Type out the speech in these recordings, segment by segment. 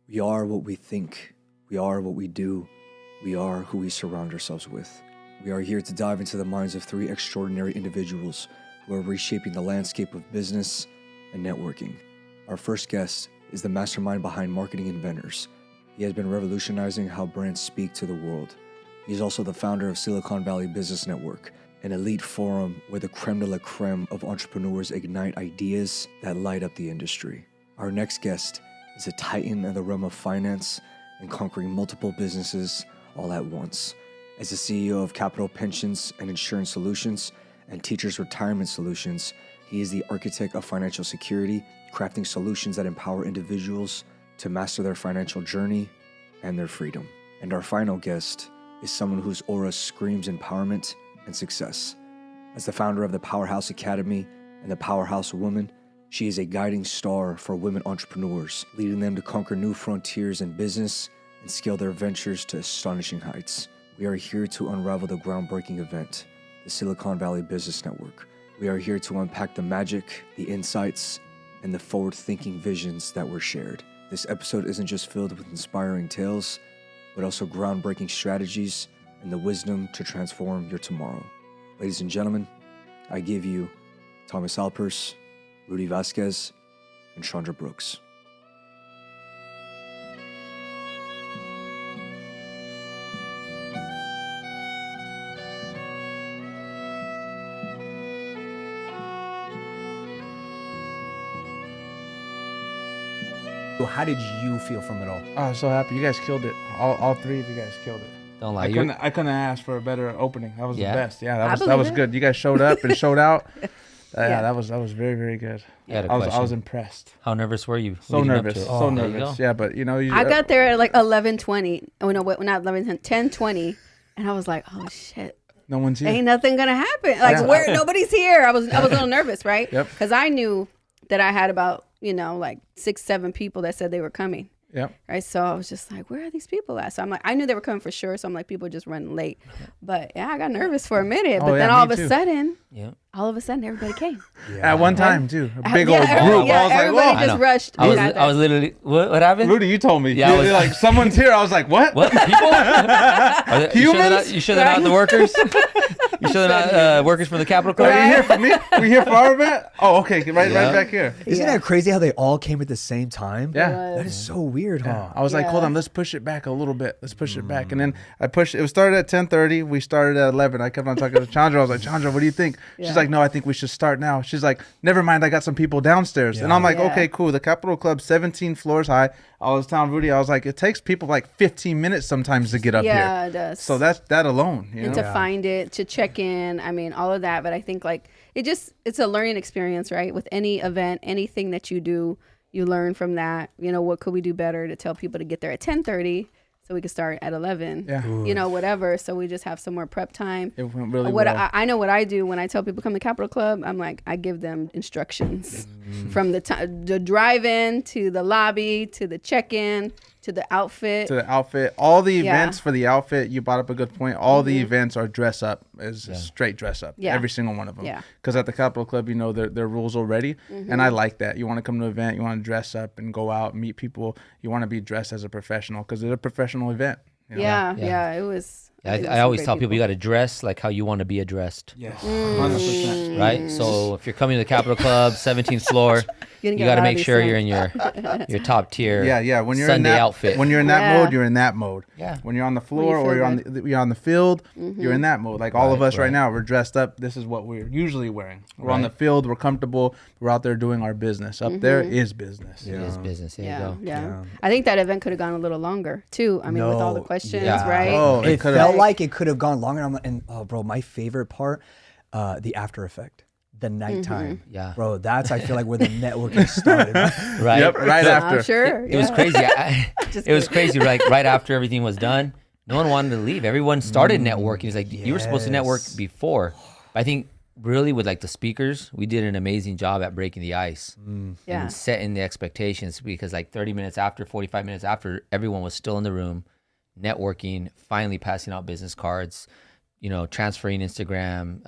We are what we think. We are what we do. We are who we surround ourselves with. We are here to dive into the minds of three extraordinary individuals who are reshaping the landscape of business and networking. Our first guest is the mastermind behind Market Inventors. He has been revolutionizing how brands speak to the world. He is also the founder of Silicon Valley Business Network, an elite forum where the creme de la creme of entrepreneurs ignite ideas that light up the industry. Our next guest is a titan in the realm of finance and conquering multiple businesses all at once. As the CEO of Capital Pensions and Insurance Solutions and Teachers Retirement Solutions, he is the architect of financial security, crafting solutions that empower individuals to master their financial journey and their freedom. And our final guest is someone whose aura screams empowerment and success. As the founder of the Powerhouse Academy and the Powerhouse Woman, she is a guiding star for women entrepreneurs, leading them to conquer new frontiers in business and scale their ventures to astonishing heights. We are here to unravel the groundbreaking event, the Silicon Valley Business Network. We are here to unpack the magic, the insights, and the forward-thinking visions that were shared. This episode isn't just filled with inspiring tales, but also groundbreaking strategies and the wisdom to transform your tomorrow. Ladies and gentlemen, I give you Thomas Alpers, Rudy Vasquez, and Chandra Brooks. How did you feel from it all? Oh, I'm so happy. You guys killed it. All three of you guys killed it. Don't lie. I couldn't ask for a better opening. That was the Yeah? best. Yeah, I that believe was it. good. You guys showed up and showed out. Yeah. Yeah, that was very, very good. I had a I was question. impressed. How nervous were you? So leading up nervous. to it? So There you nervous. go. Yeah, but you know, I got there at like 11:20. Oh no, wait, not 11:10, 10:20, and I was like, oh shit, no one's here. ain't nothing gonna happen. Like Yeah. where nobody's here. I was a little nervous, right? Yep. Because I knew that I had about like 6-7 people that said they were coming. Yep. Right, so I was just like, where are these people at? So I'm like, I knew they were coming for sure. So I'm like, people are just running late. But yeah, I got nervous for a minute. Oh, But yeah, then all me of a too. sudden, Yeah. everybody came. At one time too. A big Yeah, old group. Yeah, I was like, everybody whoa. just I know. rushed. I was literally. What happened? Rudy, you told me. Yeah, I You're was- like, someone's here. I was like, what? What people? Humans? You sure they're not the workers? You sure they're not workers for the Capital Club? Are you here for me? We here for our event? Oh, okay. Right Yeah. back here. Isn't Yeah. that crazy how they all came at the same time? Yeah. That is so weird, huh? I was like, Yeah. hold on, let's push it back a little bit. Let's push it back. And then I pushed it. It started at 10:30. We started at 11. I kept on talking to Chandra. I was like, Chandra, what do you think? Yeah. She's like, no, I think we should start now. She's like, never mind. I got some people downstairs. And I'm like, Yeah. okay, cool. The Capitol Club, 17 floors high. I was telling Rudy, I was like, it takes people like 15 minutes sometimes to get up Yeah, here. it does. So that's that alone. You And know? to find it, to check in, I mean, all of that. But I think like it's a learning experience, right? With any event, anything that you do, you learn from that. What could we do better to tell people to get there at 10:30 so we could start at 11? Yeah. Whatever. So we just have some more prep time. It went really What well. I know what I do when I tell people come to Capital Club, I'm like, I give them instructions from the drive-in to the lobby to the check-in to the outfit. To the outfit, all the Yeah. events for the outfit, you brought up a good point. All the events are dress up, is straight dress up. Yeah. Every single one of them. Yeah. Because at the Capitol Club, there rules already, and I like that. You want to come to an event, you want to dress up and go out, meet people. You want to be dressed as a professional because it's a professional event. You know? Yeah, it was. I always tell people you got to dress like how you want to be addressed. Yes. 100%. Right? So if you're coming to the Capitol Club, 17th floor, you got to make sure you're in your top tier Yeah. When you're Sunday in that outfit. when you're in that Yeah. mode, you're in that mode. Yeah. When you're on the floor feel or you're on the field, Mm-hmm. you're in that mode. Like all of us right right. now, we're dressed up. This is what we're usually wearing. We're on the Right. field. We're comfortable. We're out there doing our business. Up there is business. It is business. There you Yeah, go. yeah. I think that event could have gone a little longer too. I mean, with all the No. questions, Yeah. right? Oh, It could've- felt like it could have gone longer. Bro, my favorite part, the after effect, the nighttime. Yeah. Bro, that's I feel like where the networking started. Right? Yep, right So after. I'm sure. It was crazy. Just It was crazy. Like right after everything was done, no one wanted to leave. Everyone started networking. It's like you were supposed to network Yes. before. But I think really with like the speakers, we did an amazing job at breaking the ice Yeah. and setting the expectations because like 30 minutes after, 45 minutes after, everyone was still in the room, networking, finally passing out business cards, transferring Instagram,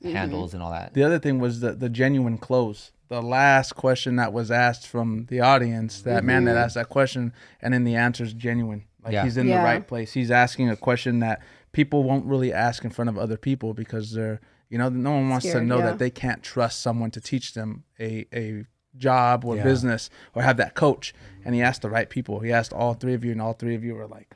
handles and all that. The other thing was the genuine close. the last question that was asked from the audience, that man that asked that question, and then the answer is genuine. Like he's in the right place. He's asking a question that people won't really ask in front of other people because they're, you know, no one wants to know that they can't trust someone to teach them a job or business or have that coach. And he asked the right people. He asked all three of you, and all three of you were like,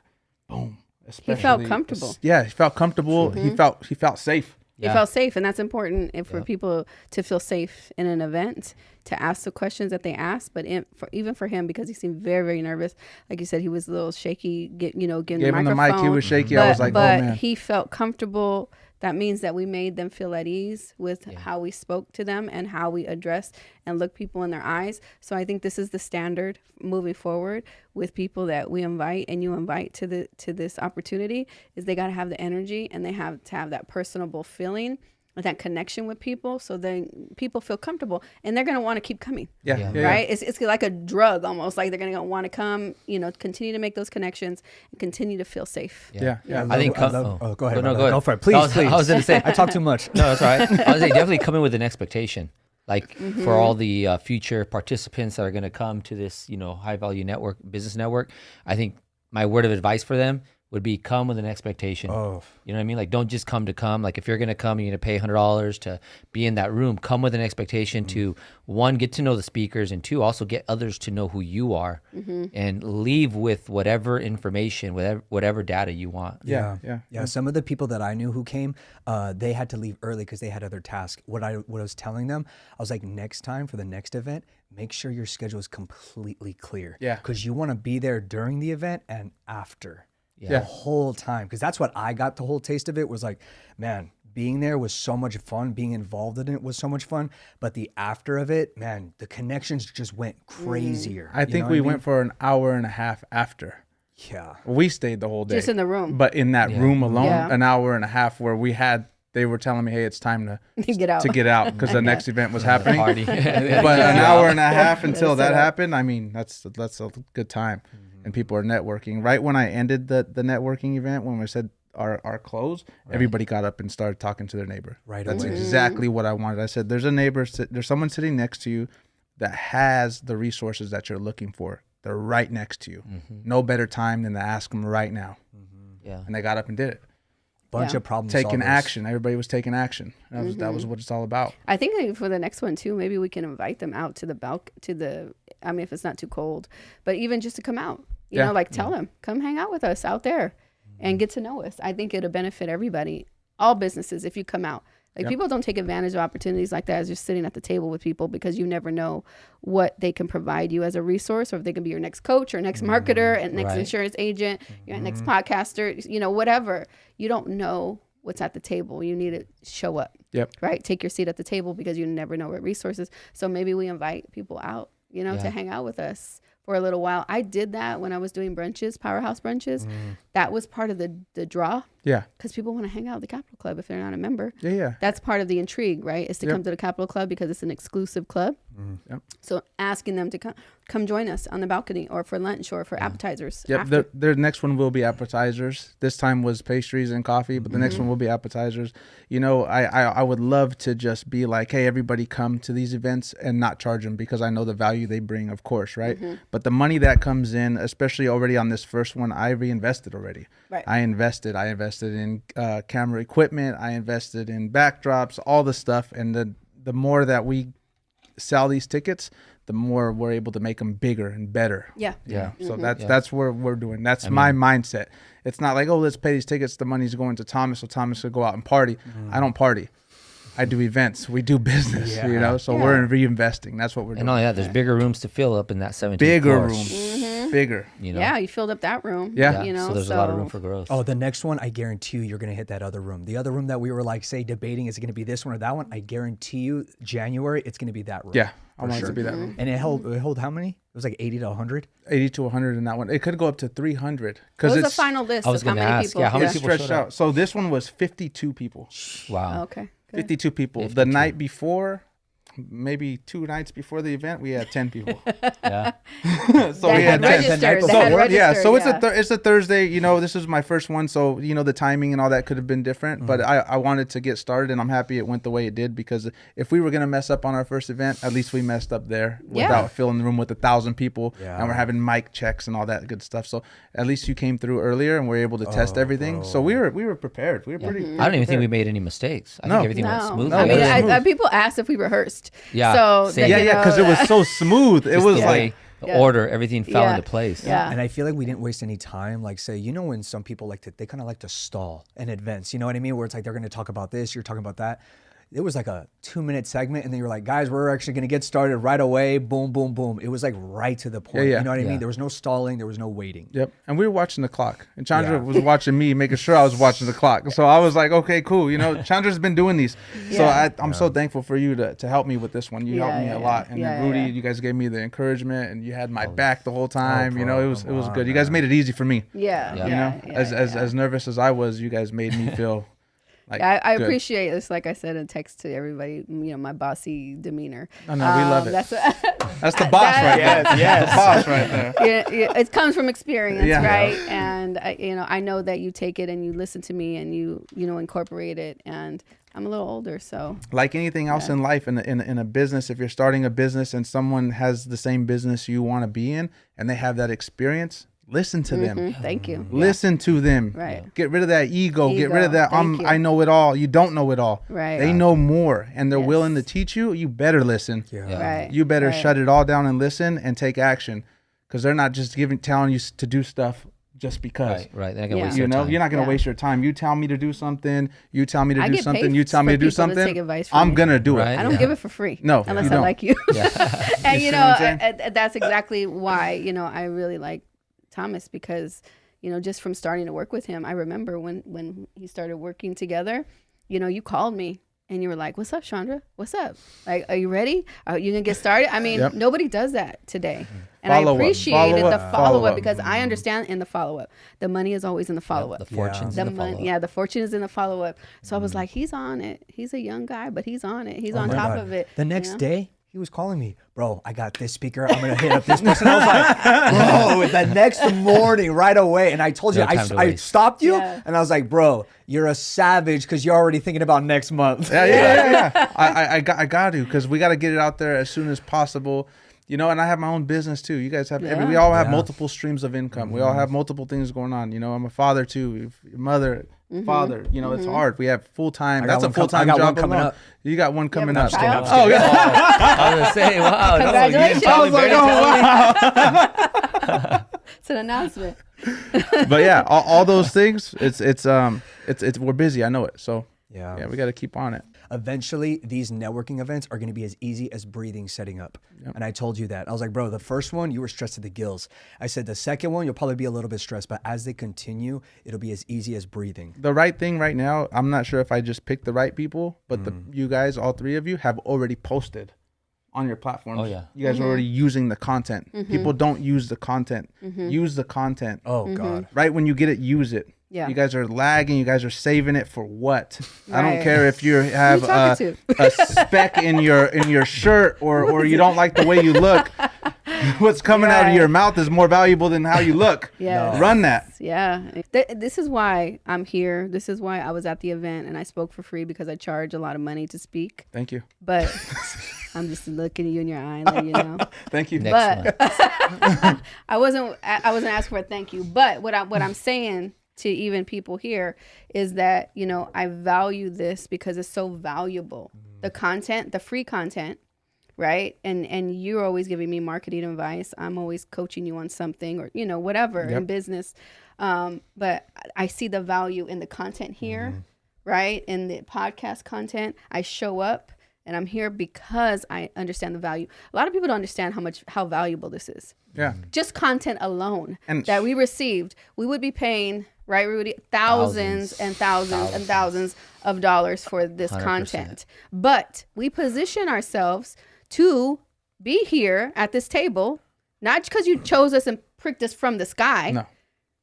boom. He felt comfortable. Yeah, he felt comfortable. He felt safe. He felt safe, and that's important for people to feel safe in an event, to ask the questions that they ask. But even for him, because he seemed very, very nervous, like you said, he was a little shaky. Giving him the the mic, microphone. he was shaky. I was like, oh man. But he felt comfortable. That means that we made them feel at ease with how we spoke to them and how we addressed and look people in their eyes. So I think this is the standard moving forward with people that we invite and you invite to this opportunity, is they got to have the energy and they have to have that personable feeling, that connection with people, so then people feel comfortable and they're going to want to keep coming. Right? It's like a drug almost, like they're going to want to come, continue to make those connections and continue to feel safe. Yeah. I think go ahead. No, go ahead. Go for it. Please. I was going to say, I talk too much. No, that's all right. I was saying definitely come in with an expectation. Like for all the future participants that are going to come to this, high value network, business network, I think my word of advice for them would be come with an expectation. Oh. You know what I mean? Like, don't just come to come. Like, if you're going to come, you're going to pay $100 to be in that room. Come with an expectation to, one, get to know the speakers, and two, also get others to know who you are, and leave with whatever information, whatever data you want. Yeah. Some of the people that I knew who came, they had to leave early because they had other tasks. What I was telling them, I was like, next time for the next event, make sure your schedule is completely clear. Yeah. Because you want to be there during the event and after. Yeah. The whole time, because that's what I got. The whole taste of it was like, man, being there was so much fun. Being involved in it was so much fun. But the after of it, man, the connections just went crazier. I think we went for an hour and a half after. Yeah. We stayed the whole day. Just in the room. But in that room alone, Yeah. an hour and a half where they were telling me, hey, it's time to Get out. because the next event was happening. Party. But an hour and a half until that happened, I mean, that's a good time. And people are networking. Right when I ended the networking event, when we said our close, everybody got up and started talking to their neighbor. Right That's away. exactly what I wanted. I said, there's a neighbor, there's someone sitting next to you that has the resources that you're looking for. They're right next to you. No better time than to ask them right now. Yeah. And they got up and did it. Bunch of problems. Taking action. Everybody was taking action. That was what it's all about. I think for the next one too, maybe we can invite them out to if it's not too cold, but even just to come out, tell them, come hang out with us out there and get to know us. I think it'll benefit everybody, all businesses, if you come out. People don't take advantage of opportunities like that as you're sitting at the table with people, because you never know what they can provide you as a resource, or if they can be your next coach or next marketer and next insurance agent, your next podcaster, whatever. You don't know what's at the table. You need to show up. Yep. Right? Take your seat at the table, because you never know what resources. So maybe we invite people out, to hang out with us for a little while. I did that when I was doing brunches, Powerhouse brunches. That was part of the draw. Yeah. Because people want to hang out at the Capital Club if they're not a member. Yeah. That's part of the intrigue, right? Is to come to the Capital Club because it's an exclusive club. Yep. So asking them to come join us on the balcony, or for lunch, or for appetizers. Yep. After. The next one will be appetizers. This time was pastries and coffee, but the next one will be appetizers. I would love to just be like, hey, everybody come to these events and not charge them, because I know the value they bring, of course, right? But the money that comes in, especially already on this first one, I reinvested already. Right. I invested in camera equipment. I invested in backdrops, all the stuff. And the more that we sell these tickets, the more we're able to make them bigger and better. Yeah. Yeah. So that's where we're doing. That's my mindset. It's not like, oh, let's pay these tickets. The money's going to Thomas, so Thomas will go out and party. I don't party. I do events. We do business, so we're reinvesting. That's what we're doing. And only that, there's bigger rooms to fill up in that 17th Bigger floor. rooms. Bigger. Yeah, you filled up that room. Yeah. So there's a lot of room for growth. Oh, the next one, I guarantee you, you're going to hit that other room. The other room that we were debating, is it going to be this one or that one? I guarantee you, January, it's going to be that room. Yeah. I want it to be that room. And it held how many? It was like 80 to 100? 80 to 100 in that one. It could go up to 300. What was it's the final list I was of how gonna many ask, people? how many it's people stretched showed up? out. So this one was 52 people. Wow. Okay. Good. 52 people. The night before, maybe 2 nights before the event, we had 10 people. Yeah. So we had 10 registered. night That before. had registered, yeah, so yeah. it's a Thursday. You know, this is my first one, so you know the timing and all that could have been different. But I wanted to get started, and I'm happy it went the way it did, because if we were gonna mess up on our first event, at least we messed up there without filling the room with 1,000 people, and we're having mic checks and all that good stuff. So at least you came through earlier, and we're able to test everything. So we were prepared. We were pretty. I don't even think we made any mistakes. I think everything went smoothly. I mean, it was smooth. people asked if we rehearsed. Yeah, So same. that, because it was so smooth. It was the like. way, the order, everything fell Yeah. into place. Yeah. And I feel like we didn't waste any time. Like, say, you know, when some people they kind of like to stall in advance. You know what I mean? Where it's like they're going to talk about this, you're talking about that. It was like a 2-minute segment, and then you were like, guys, we're actually going to get started right away. Boom, boom, boom. It was like right to the point. Yeah. You know what I Yeah. mean? There was no stalling. There was no waiting. Yep, and we were watching the clock, and Chandra was watching me, making sure I was watching the clock. So I was like, okay, cool. You know, Chandra's been doing these, so I'm so thankful for you to help me with this one. You helped me a lot, and then Rudy, you guys gave me the encouragement, and you had my back the whole time. You know, it was good. You guys made it easy for me. Yeah. You know, as nervous as I was, you guys made me feel. Like, I good. appreciate this. Like I said in text to everybody, you know, my bossy demeanor. Oh, no, we love it. That's the boss right there. Yes. The boss right there. yeah, it comes from experience, Yeah. right? And I know that you take it and you listen to me and you incorporate it. And I'm a little older, so Like anything else in life, in a business, if you're starting a business and someone has the same business you want to be in, and they have that experience, listen to them. thank you. Listen to them. Right. Get rid of that ego. Get rid of that. Thank you. I know it all. You don't know it all. Right. They know more, and they're Yes. willing to teach you. You better listen. Right. You better Right. shut it all down and listen and take action, because they're not just telling you to do stuff just because. Right. They're not gonna waste You your know, time. you're not going to Yeah. waste your time. You tell me to do something. You tell me to I do get something. paid You tell me for to do people to something. take advice from I'm me. going to do Right. it. I don't give it for free. No, unless you I don't. like you. You And see what I'm saying? that's exactly why I really like Thomas, because just from starting to work with him, I remember when he started working together, you called me and you were like, "What's up, Chandra? What's up? Like, are you ready? Are you gonna get started?" I mean, Yep. nobody does that today. And Follow I up. appreciated Follow the up. follow Follow up up. because I understand in the follow up, the money is always in the follow up. The fortunes The in the money, follow-up. the fortune is in the follow up. So I was like, he's on it. He's a young guy, but he's on it. He's on my top God. of it. The you next know? day, he was calling me, bro, I got this speaker. I'm going to hit up this person. I was like, bro, the next morning, right away. And I told you, No time to I waste. stopped you. Yeah. And I was like, bro, you're a savage because you're already thinking about next month. Yeah. I got to, because we got to get it out there as soon as possible. And I have my own business too. You guys have we all have multiple streams of income. We all have multiple things going on. I'm a father too. Mother, father. It's hard. We have full time. I That's got a one full time I got job one coming alone. up. You got one coming a up. child? Oh yeah. I was gonna say, wow. no, you didn't Congratulations. tell me, I was like, better oh, tell me. wow. It's an announcement. But yeah, all those things. It's we're busy. I know it. So yeah, we got to keep on it. Eventually, these networking events are going to be as easy as breathing setting up. And I told you that. I was like, bro, the first one, you were stressed to the gills. I said, the second one, you'll probably be a little bit stressed, but as they continue, it'll be as easy as breathing. The right thing right now, I'm not sure if I just picked the right people, but you guys, all three of you, have already posted on your platforms. Oh, yeah. You guys are already using the content. People don't use the content. Use the content. Oh, God. Right when you get it, use it. Yeah. You guys are lagging. You guys are saving it for what? I don't Right. care if you have talking a speck in your shirt or you don't like the way you look. What's coming out of Right. your mouth is more valuable than how you look. Yes. Run that. Yeah. This is why I'm here. This is why I was at the event and I spoke for free, because I charge a lot of money to speak. Thank you. But I'm just looking at you in your eye and letting you know. Thank you. Next one. I wasn't asking for a thank you. But what I'm saying to even people here is that, I value this because it's so valuable. The content, the free content, right? And you're always giving me marketing advice. I'm always coaching you on something or, whatever in business. But I see the value in the content here, right? In the podcast content. I show up and I'm here because I understand the value. A lot of people don't understand how valuable this is. Yeah. Just content alone And- that we received, we would be paying, right, Rudy, thousands and thousands and thousands of dollars for this 100%. content. But we position ourselves to be here at this table, not because you chose us and pricked us from the sky. No.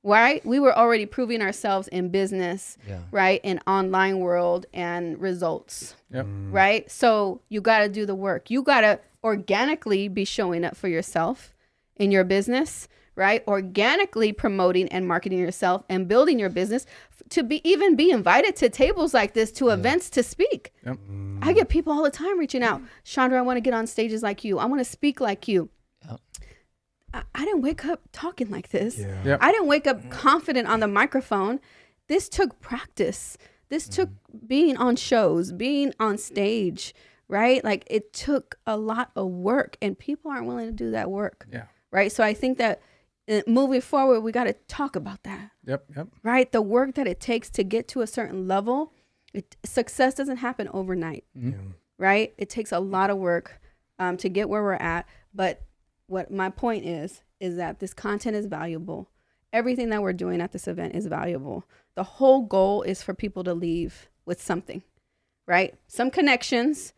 right? We were already proving ourselves in business, Yeah. right? In online world and results, Yep. right? So you got to do the work. You got to organically be showing up for yourself in your business, right? Organically promoting and marketing yourself and building your business to even be invited to tables like this, to events to speak. Yep. I get people all the time reaching out. Chandra, I want to get on stages like you. I want to speak like you. Yep. I didn't wake up talking like this. Yeah. Yep. I didn't wake up confident on the microphone. This took practice. This took being on shows, being on stage, right? Like it took a lot of work, and people aren't willing to do that work. Yeah. Right. So I think that moving forward, we got to talk about that. Yep. Yep. Right. The work that it takes to get to a certain level. Success doesn't happen overnight. Right. It takes a lot of work to get where we're at. But what my point is that this content is valuable. Everything that we're doing at this event is valuable. The whole goal is for people to leave with something, right? Some connections.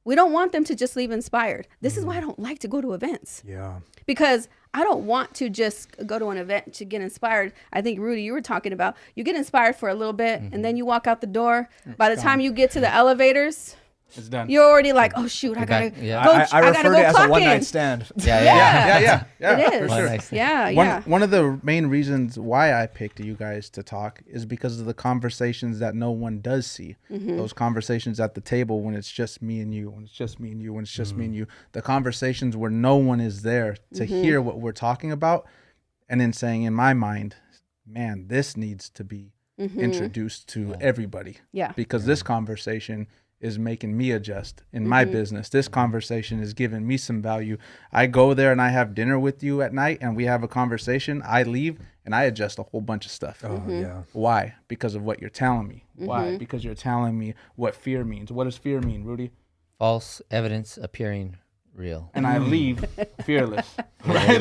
We don't want them to just leave inspired. This is why I don't like to go to events. Yeah. Because I don't want to just go to an event to get inspired. I think, Rudy, you were talking about, you get inspired for a little bit and then you walk out the door. By the time you get to the elevators, It's done. you're already like, oh shoot, I gotta go. I I refer gotta to go it as a clock one in. night stand. Yeah. It is. For sure. Nice. Yeah. One of the main reasons why I picked you guys to talk is because of the conversations that no one does see. Those conversations at the table when it's just me and you, when it's just me and you, when it's just me and you. The conversations where no one is there to hear what we're talking about, and then saying in my mind, man, this needs to be introduced to everybody. Yeah. Because this conversation is making me adjust in my business. This conversation is giving me some value. I go there and I have dinner with you at night and we have a conversation. I leave and I adjust a whole bunch of stuff. Oh yeah. Why? Because of what you're telling me. Why? Because you're telling me what fear means. What does fear mean, Rudy? False evidence appearing real. And I leave fearless. Right?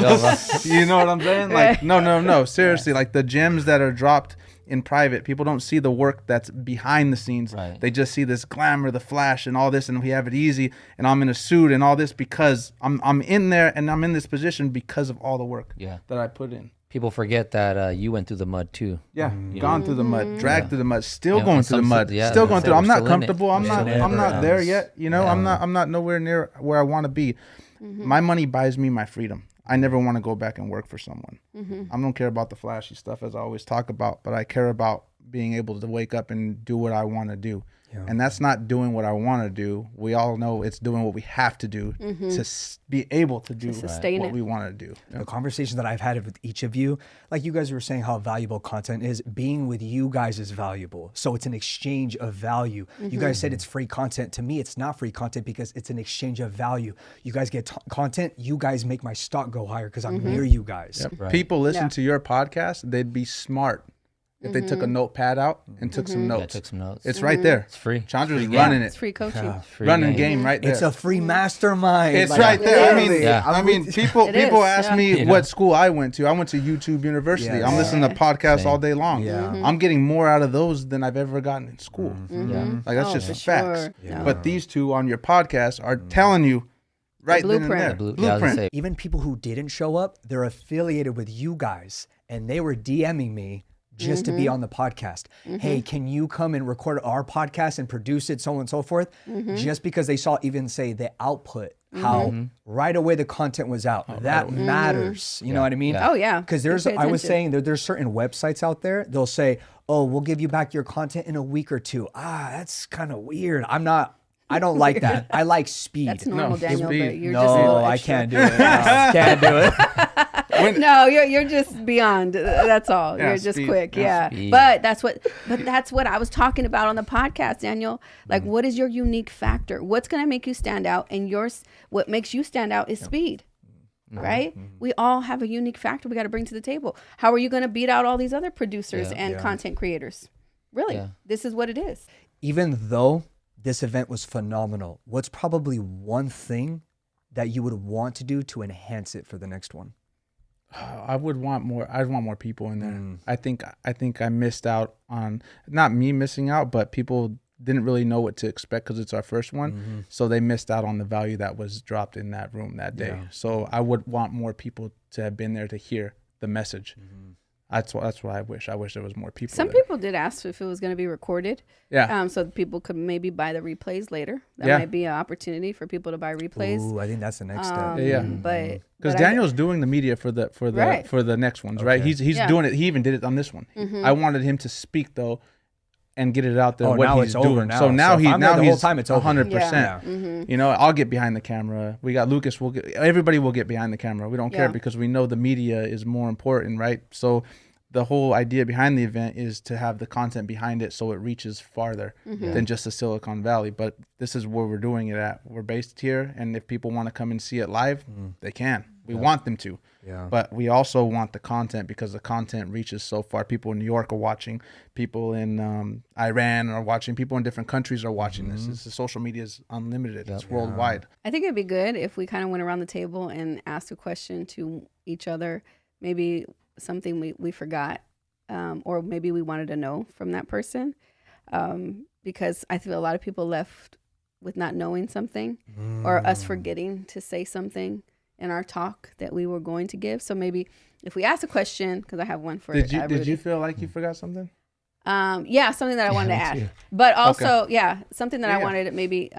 You know what I'm saying? Like, no. Seriously, like the gems that are dropped in private, people don't see the work that's behind the scenes. Right. They just see this glamour, the flash, and all this, and we have it easy, and I'm in a suit and all this because I'm in there and I'm in this position because of all the work that I put in. People forget that you went through the mud too. Yeah, gone through the mud, dragged through the mud, still Yeah, going and through the some- mud, yeah, still going that's through. it. I'm We're not still in it. comfortable. I'm We're not. still in it. I'm not there yet. You know, Yeah. I'm not nowhere near where I want to be. My money buys me my freedom. I never want to go back and work for someone. I don't care about the flashy stuff as I always talk about, but I care about being able to wake up and do what I want to do. And that's not doing what I want to do. We all know it's doing what we have to do to be able to do sustain what it. we want to do. The conversations that I've had with each of you, like you guys were saying how valuable content is, being with you guys is valuable. So it's an exchange of value. You guys said it's free content. To me, it's not free content because it's an exchange of value. You guys get content, you guys make my stock go higher because I'm near you guys. Yep. People listen to your podcast, they'd be smart if they took a notepad out and took some Yeah, I notes. took some notes. It's right there. It's free. Chandra's Free running It's it. free coaching. Free Running game right there. It's a free mastermind. It's Like, right there. literally. I mean, people It is, ask yeah. me You know? what school I went to. I went to YouTube University. Yes. I'm listening to podcasts all day long. Yeah. I'm getting more out of those than I've ever gotten in school. Yeah. Like that's Oh, just for facts. sure. Yeah. But these two on your podcast are telling you right then and blueprint. there. Yeah, I was gonna Blueprint. say, Even people who didn't show up, they're affiliated with you guys and they were DMing me just to be on the podcast. Hey, can you come and record our podcast and produce it, so on and so forth? Just because they saw even say the output, how right away the content was out. That matters. You know what I mean? Oh, yeah. Because They there's, pay I was attention. saying there's certain websites out there, they'll say, oh, we'll give you back your content in a week or two. That's kind of weird. I don't like that. I like speed. That's normal, Daniel, speed. but you're just a little No, I extra. can't do it. No, can't do it. No, you're just beyond. That's all. Yeah, You're just speed. quick. Yeah, Yeah. speed. But that's what I was talking about on the podcast, Daniel. Like, what is your unique factor? What's going to make you stand out? And what makes you stand out is speed. Right? We all have a unique factor we got to bring to the table. How are you going to beat out all these other producers and content creators? Really? Yeah. This is what it is. Even though this event was phenomenal, what's probably one thing that you would want to do to enhance it for the next one? I would want more. I'd want more people in there. I think I missed out on, not me missing out, but people didn't really know what to expect because it's our first one. So they missed out on the value that was dropped in that room that day. So I would want more people to have been there to hear the message. That's what I wish. I wish there was more people. Some there. people did ask if it was going to be recorded. Yeah. So that people could maybe buy the replays later. That Yeah. might be an opportunity for people to buy replays. Ooh, I think that's the next step. Yeah. But Because I- Daniel's doing the media for the next ones, right? Okay. He's Yeah. doing it. He even did it on this one. I wanted him to speak though, and get it out there. Oh, what now he's it's over doing. now. So now So if he I'm there now the whole he's time, it's over. 100%. Yeah. You know, I'll get behind the camera. We got Lucas. Everybody will get behind the camera. We don't care Yeah. because we know the media is more important, right? So the whole idea behind the event is to have the content behind it so it reaches farther than just the Silicon Valley. But this is where we're doing it at. We're based here, and if people want to come and see it live, they can. We want them to. Yeah. But we also want the content because the content reaches so far. People in New York are watching. People in Iran are watching. People in different countries are watching this. The social media is unlimited. It's worldwide. I think it'd be good if we kind of went around the table and asked a question to each other, maybe something we forgot, or maybe we wanted to know from that person, because I feel a lot of people left with not knowing something or us forgetting to say something in our talk that we were going to give. So maybe if we ask a question, because I have one for Did Rudy. you feel like you forgot something? Yeah, something that I wanted to me add, too. but also, something that I Yeah. wanted to maybe,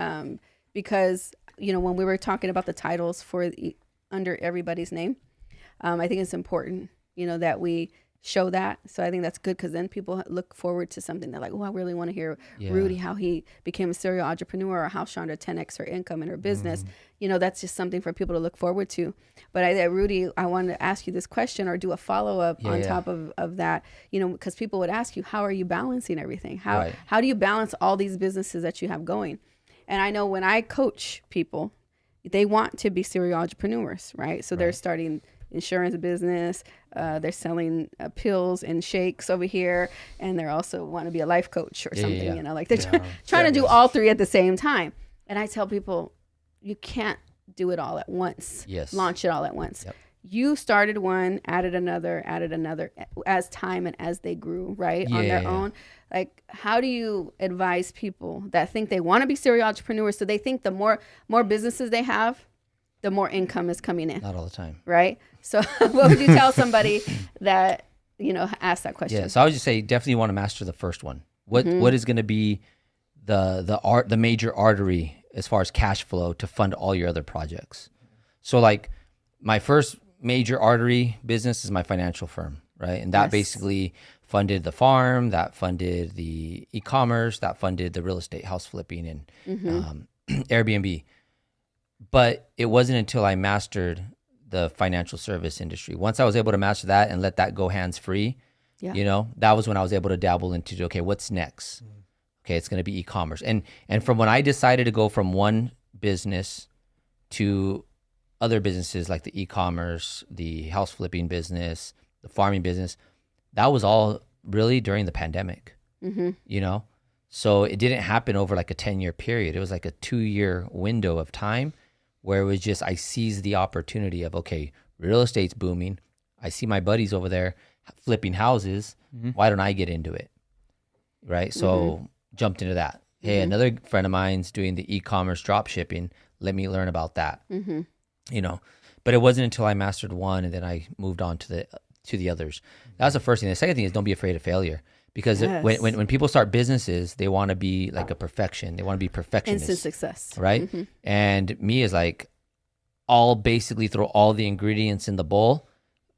because, you know, when we were talking about the titles for under everybody's name, I think it's important, you know, that we show that. So I think that's good because then people look forward to something. They're like, oh, I really want to hear Rudy, how he became a serial entrepreneur, or how Shonda 10x her income in her business. You know, that's just something for people to look forward to. But Rudy, I wanted to ask you this question or do a follow-up on top of that, you know, because people would ask you, how are you balancing everything? How do you balance all these businesses that you have going? And I know when I coach people, they want to be serial entrepreneurs, right? So they're starting insurance business, they're selling pills and shakes over here, and they're also want to be a life coach or something, you know, like they're trying to do all three at the same time. And I tell people, you can't do it all at once. Launch it all at once. You started one, added another as time and as they grew, right? On their own. Like, how do you advise people that think they want to be serial entrepreneurs, so they think the more businesses they have, the more income is coming in? Not all the time. Right? So what would you tell somebody that, you know, asked that question? Yeah, so I would just say definitely want to master the first one. What is going to be the major artery as far as cash flow to fund all your other projects? So like my first major artery business is my financial firm, right? And that basically funded the farm, that funded the e-commerce, that funded the real estate, house flipping, and Airbnb. But it wasn't until I mastered the financial service industry. Once I was able to master that and let that go hands-free, you know, that was when I was able to dabble into, okay, what's next? Okay, it's going to be e-commerce. And from when I decided to go from one business to other businesses like the e-commerce, the house flipping business, the farming business, that was all really during the pandemic, you know? So it didn't happen over like a 10-year period. It was like a 2-year window of time where it was just, I seized the opportunity of, okay, real estate's booming. I see my buddies over there flipping houses. Why don't I get into it? Right? So jumped into that. Hey, another friend of mine's doing the e-commerce drop shipping. Let me learn about that. You know, but it wasn't until I mastered one and then I moved on to the others. That's the first thing. The second thing is don't be afraid of failure. Because when people start businesses, they want to be like a perfection. They want to be perfectionists. Instant success. Right? And me is like, I'll basically throw all the ingredients in the bowl.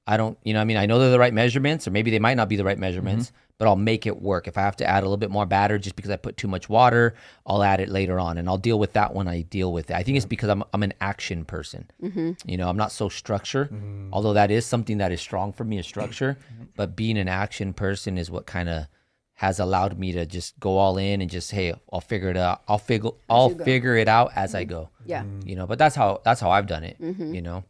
I don't, you know what I mean? I know they're the right measurements, or maybe they might not be the right measurements, but I'll make it work. If I have to add a little bit more batter just because I put too much water, I'll add it later on, and I'll deal with that when I deal with it. I think it's because I'm an action person. You know, I'm not so structure, although that is something that is strong for me, is structure. But being an action person is what kind of has allowed me to just go all in and just, hey, I'll figure it out. I'll figure it out as I go. Yeah. You know, but that's how I've done it, you know,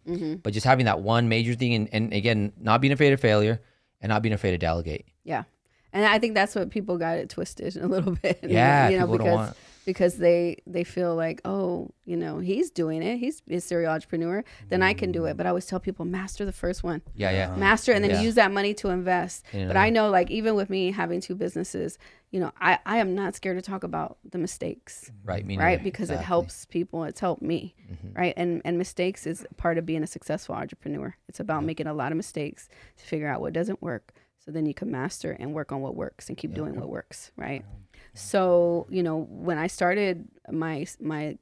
but just having that one major thing and again, not being afraid of failure and not being afraid to delegate. Yeah. And I think that's what people got it twisted a little bit. Yeah. You know, people don't want. because they feel like, oh, you know, he's doing it. He's a serial entrepreneur. Then I can do it. But I always tell people, master the first one. Yeah. Master and then use that money to invest. You know. But I know, like, even with me having 2 businesses, you know, I am not scared to talk about the mistakes. Right. Me Right. neither. Because Exactly. it helps people. It's helped me. Right. And mistakes is part of being a successful entrepreneur. It's about making a lot of mistakes to figure out what doesn't work, So then you can master and work on what works and keep doing what works, right? So, you know, when I started my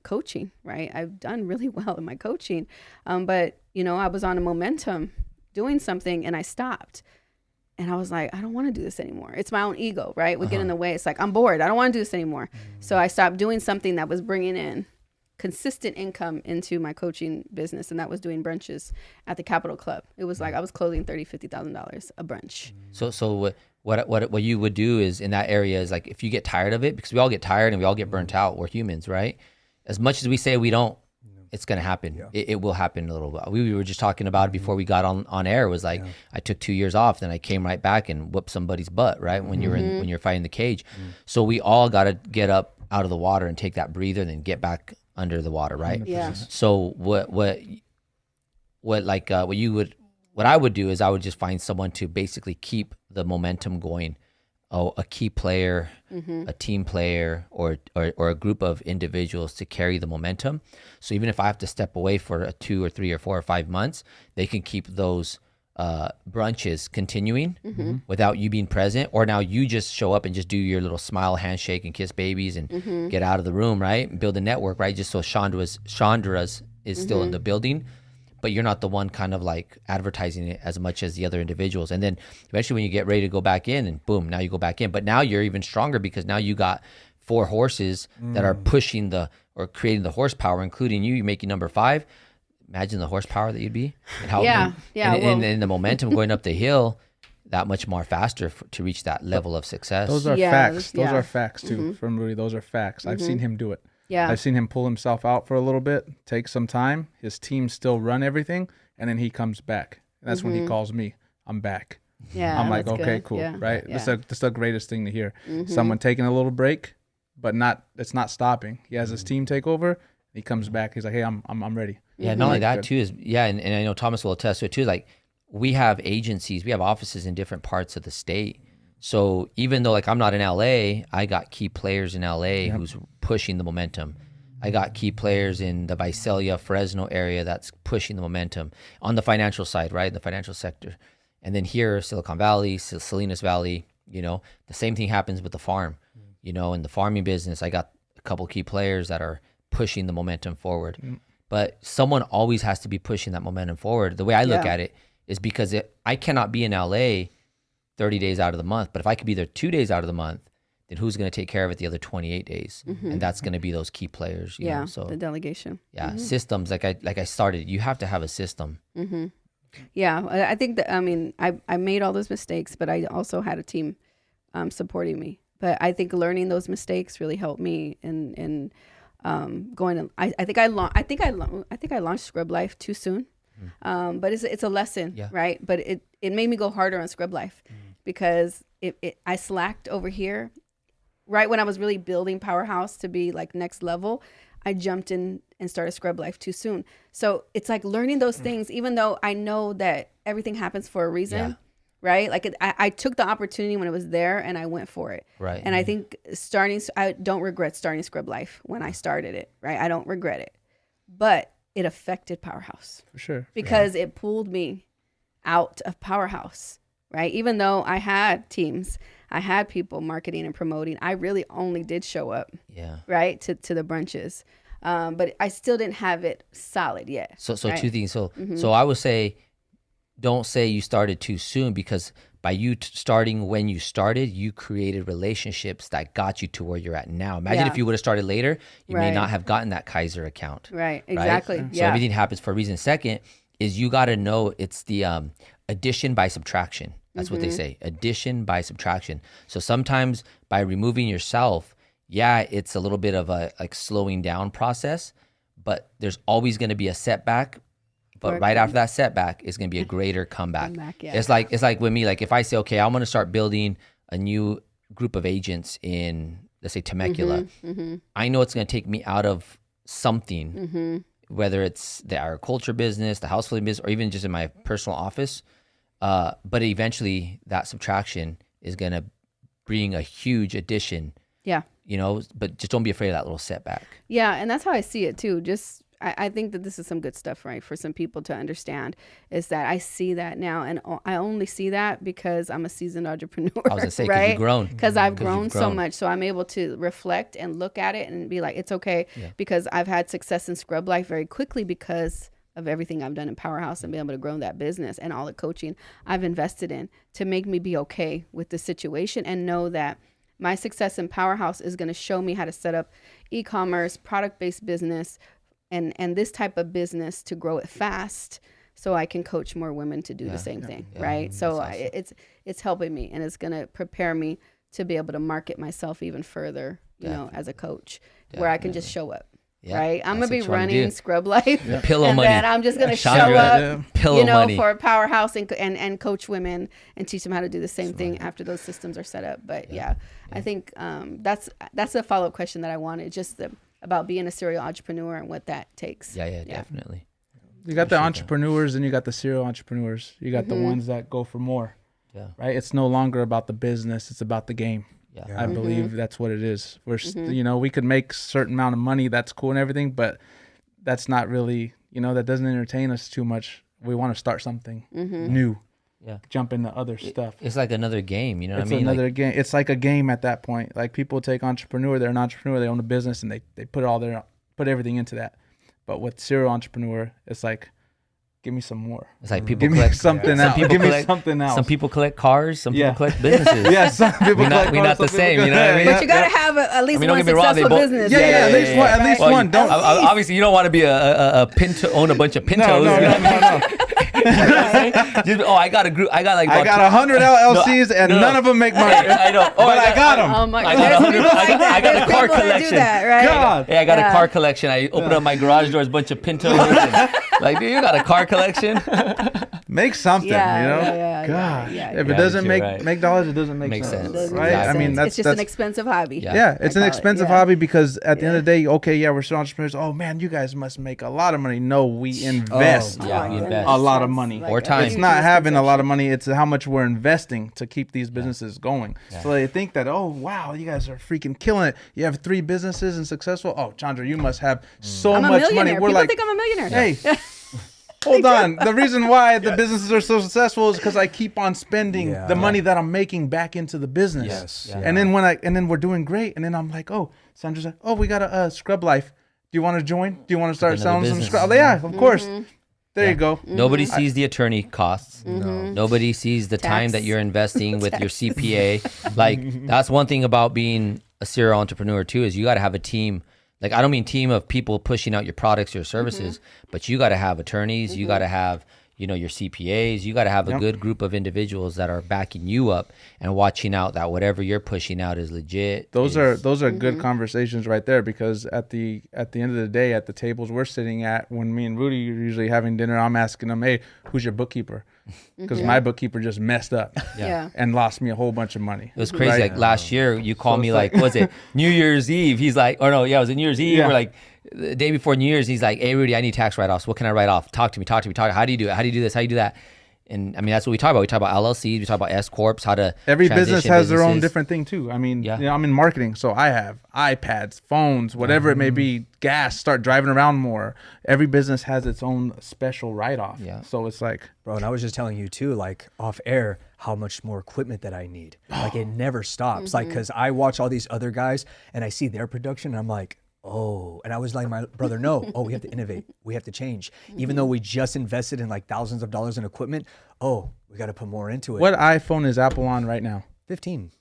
coaching, right, I've done really well in my coaching. But, you know, I was on a momentum doing something and I stopped. And I was like, I don't want to do this anymore. It's my own ego, right? Would get in the way. It's like, I'm bored. I don't want to do this anymore. So I stopped doing something that was bringing in consistent income into my coaching business, and that was doing brunches at the Capitol Club. It was like I was closing $30,000-$50,000 a brunch. So what you would do is in that area is like, if you get tired of it, because we all get tired and we all get burnt out, we're humans, right? As much as we say we don't, it's going to happen. Yeah. It will happen a little bit. We were just talking about it before we got on air. It was like, I took 2 years off, then I came right back and whooped somebody's butt, right? When when you're fighting the cage. So we all got to get up out of the water and take that breather and then get back under the water, right? 100%. Yeah. So what I would do is I would just find someone to basically keep the momentum going. Oh, a key player, a team player, or a group of individuals to carry the momentum. So even if I have to step away for a 2 or 3 or 4 or 5 months, they can keep those brunches continuing without you being present. Or now you just show up and just do your little smile, handshake, and kiss babies and get out of the room, right? Build a network, right? Just so Chandra's is still in the building, but you're not the one kind of like advertising it as much as the other individuals. And then eventually when you get ready to go back in, and boom, now you go back in. But now you're even stronger because now you got 4 horses that are pushing or creating the horsepower, including you. You're making number 5. Imagine the horsepower that you'd be. And how, and the momentum going up the hill that much more faster to reach that level of success. Those are facts. Those are facts too from Rudy. Those are facts. I've seen him do it. Yeah. I've seen him pull himself out for a little bit, take some time. His team still run everything, and then he comes back. And that's when he calls me. I'm back. Yeah. I'm like, okay, cool. Yeah. Right. Yeah. That's the greatest thing to hear. Someone taking a little break, but it's not stopping. He has his team take over. He comes back. He's like, hey, I'm ready. Yeah. Not only that too is, and I know Thomas will attest to it too. Like, we have agencies, we have offices in different parts of the state. So even though like I'm not in LA, I got key players in LA who's pushing the momentum. I got key players in the Visalia, Fresno area that's pushing the momentum on the financial side, right? The financial sector. And then here, Silicon Valley, Salinas Valley, you know, the same thing happens with the farm. You know, in the farming business, I got a couple key players that are pushing the momentum forward. But someone always has to be pushing that momentum forward. The way I look at it is because I cannot be in LA 30 days out of the month, but if I could be there 2 days out of the month, then who's going to take care of it the other 28 days? And that's going to be those key players. You know? So the delegation. Yeah, systems. Like I started, you have to have a system. Yeah, I think that, I mean, I made all those mistakes, but I also had a team supporting me. But I think learning those mistakes really helped me in going to. I think I launched Scrub Life too soon. But it's a lesson, right? But it made me go harder on Scrub Life because I slacked over here. Right when I was really building Powerhouse to be like next level, I jumped in and started Scrub Life too soon. So it's like learning those things, even though I know that everything happens for a reason, right? Like I took the opportunity when it was there and I went for it. Right. And I think I don't regret starting Scrub Life when I started it, right? I don't regret it. But it affected Powerhouse. For sure. Because it pulled me out of Powerhouse, right? Even though I had teams, I had people marketing and promoting, I really only did show up, right, to the brunches. But I still didn't have it solid yet. So right? 2 things. So I would say, don't say you started too soon, because by you starting when you started, you created relationships that got you to where you're at now. Imagine if you would have started later, you may not have gotten that Kaiser account. Right, exactly. Right? So everything happens for a reason. Second is you got to know it's the addition by subtraction. That's what they say, addition by subtraction. So sometimes by removing yourself, it's a little bit of a like slowing down process, but there's always going to be a setback. But right after that setback is going to be a greater comeback. It's like with me, like if I say, okay, I'm going to start building a new group of agents in, let's say, Temecula. I know it's going to take me out of something, whether it's the agriculture business, the house flipping business, or even just in my personal office. But eventually that subtraction is going to bring a huge addition. Yeah. You know, but just don't be afraid of that little setback. Yeah. And that's how I see it too. Just I think that this is some good stuff, right, for some people to understand, is that I see that now, and I only see that because I'm a seasoned entrepreneur. I was gonna say, 'cause right? you've grown. Because I've Because grown you've so grown. much, so I'm able to reflect and look at it and be like, it's okay, because I've had success in Scrub Life very quickly because of everything I've done in Powerhouse and being able to grow that business and all the coaching I've invested in to make me be okay with the situation and know that my success in Powerhouse is going to show me how to set up e-commerce, product-based business, and this type of business to grow it fast, so I can coach more women to do the same thing, right? So awesome. it's helping me, and it's going to prepare me to be able to market myself even further, you know, as a coach, where I can just show up. Yeah, right, I'm that's gonna be what you wanna running do. Scrub Life, Pillow and money. then I'm just gonna show Chandra, up, pillow you know, money. for Powerhouse and coach women and teach them how to do the same thing after those systems are set up. But I think that's a follow up question that I wanted, just about being a serial entrepreneur and what that takes. Yeah, definitely. You got the entrepreneurs and you got the serial entrepreneurs. You got the ones that go for more. Yeah. Right? It's no longer about the business, it's about the game. Yeah. I believe that's what it is. You know, we could make a certain amount of money, that's cool and everything, but that's not really, you know, that doesn't entertain us too much. We want to start something new. Yeah. Jump into other stuff. It's like another game, you know what It's I mean? another game. It's like a game at that point. Like people take entrepreneur, they're an entrepreneur, they own a business, and they put everything into that. But with serial entrepreneur, it's like, give me some more. It's like people Give me collect something else. Give me something else. Some people collect cars, some people Yeah. collect businesses. Yeah, some people collect we're not cars, the some people same, you know what I mean? But you gotta have at least don't one get me wrong, they successful both- business. Yeah, at least one. At least Well, one. Don't. obviously, you don't want to be a Pinto, own a bunch of Pintos. No, you know what I mean? no. I got a group. I got like I got 100 LLCs and no. none of them make money. I know. Oh, But I got them. Oh my I God, got there's people like that. I got a There's car people that do collection. that, right? God. Hey, I got a car collection. I open up my garage doors, bunch of Pintos. And, like, dude, you got a car collection? Make something, Yeah, you know? yeah, Gosh. yeah. If Yeah, it doesn't you're make right. dollars, it doesn't make Makes sense. sense. Right? Exactly. I mean, it's just an expensive hobby. Yeah, it's an I call it, expensive yeah. hobby because at the end of the day, okay, yeah, we're still entrepreneurs. Oh man, you guys must make a lot of money. No, we invest Yeah, my we goodness. invest. a lot of That's money. Or time. It's huge not having a lot misconception. of money. It's how much we're investing to keep these businesses going. So they think that, oh wow, you guys are freaking killing it. You have 3 businesses and successful. Oh, Chandra, you must have so I'm a much money. millionaire. We're People like, think I'm a millionaire. hey. Hold on. The reason why the businesses are so successful is because I keep on spending the money that I'm making back into the business. Yes. And then then we're doing great. And then I'm like, oh, Sandra's like, oh, we got a Scrub Life. Do you want to join? Do you want to start Another selling some business. scrub? Yeah, of course. There you go. Nobody sees the attorney costs. Nobody sees the time that Tax. you're investing with your CPA. Like, that's one thing about being a serial entrepreneur too, is you got to have a team. Like, I don't mean team of people pushing out your products or services, but you got to have attorneys. You got to have, you know, your CPAs. You got to have a good group of individuals that are backing you up and watching out that whatever you're pushing out is legit. Those are good conversations right there, because at the end of the day, at the tables we're sitting at, when me and Rudy are usually having dinner, I'm asking them, hey, who's your bookkeeper? Because my bookkeeper just messed up Yeah. and lost me a whole bunch of money. It was crazy. Right? Like last year, you called So me it's like, was it New Year's Eve? He's like, or no, yeah, it was New Year's Eve. Yeah. We're like, the day before New Year's, he's like, hey, Rudy, I need tax write-offs. What can I write off? Talk to me. How do you do it? How do you do this? How do you do that? And I mean, that's what we talk about. We talk about LLCs. We talk about S corps. How to Every business transition has their own businesses. different thing too. I mean, Yeah. you know, I'm in marketing, so I have iPads, phones, whatever it may be, gas, start driving around more. Every business has its own special write-off. Yeah. So it's like, Bro, and I was just telling you too, like off air, how much more equipment that I need. Like it never stops. Like, cause I watch all these other guys and I see their production and I'm like, oh, and I was like, my brother, no, oh, we have to innovate. We have to change. Even though we just invested in like thousands of dollars in equipment, oh, we got to put more into it. what iPhone is Apple on right now? 15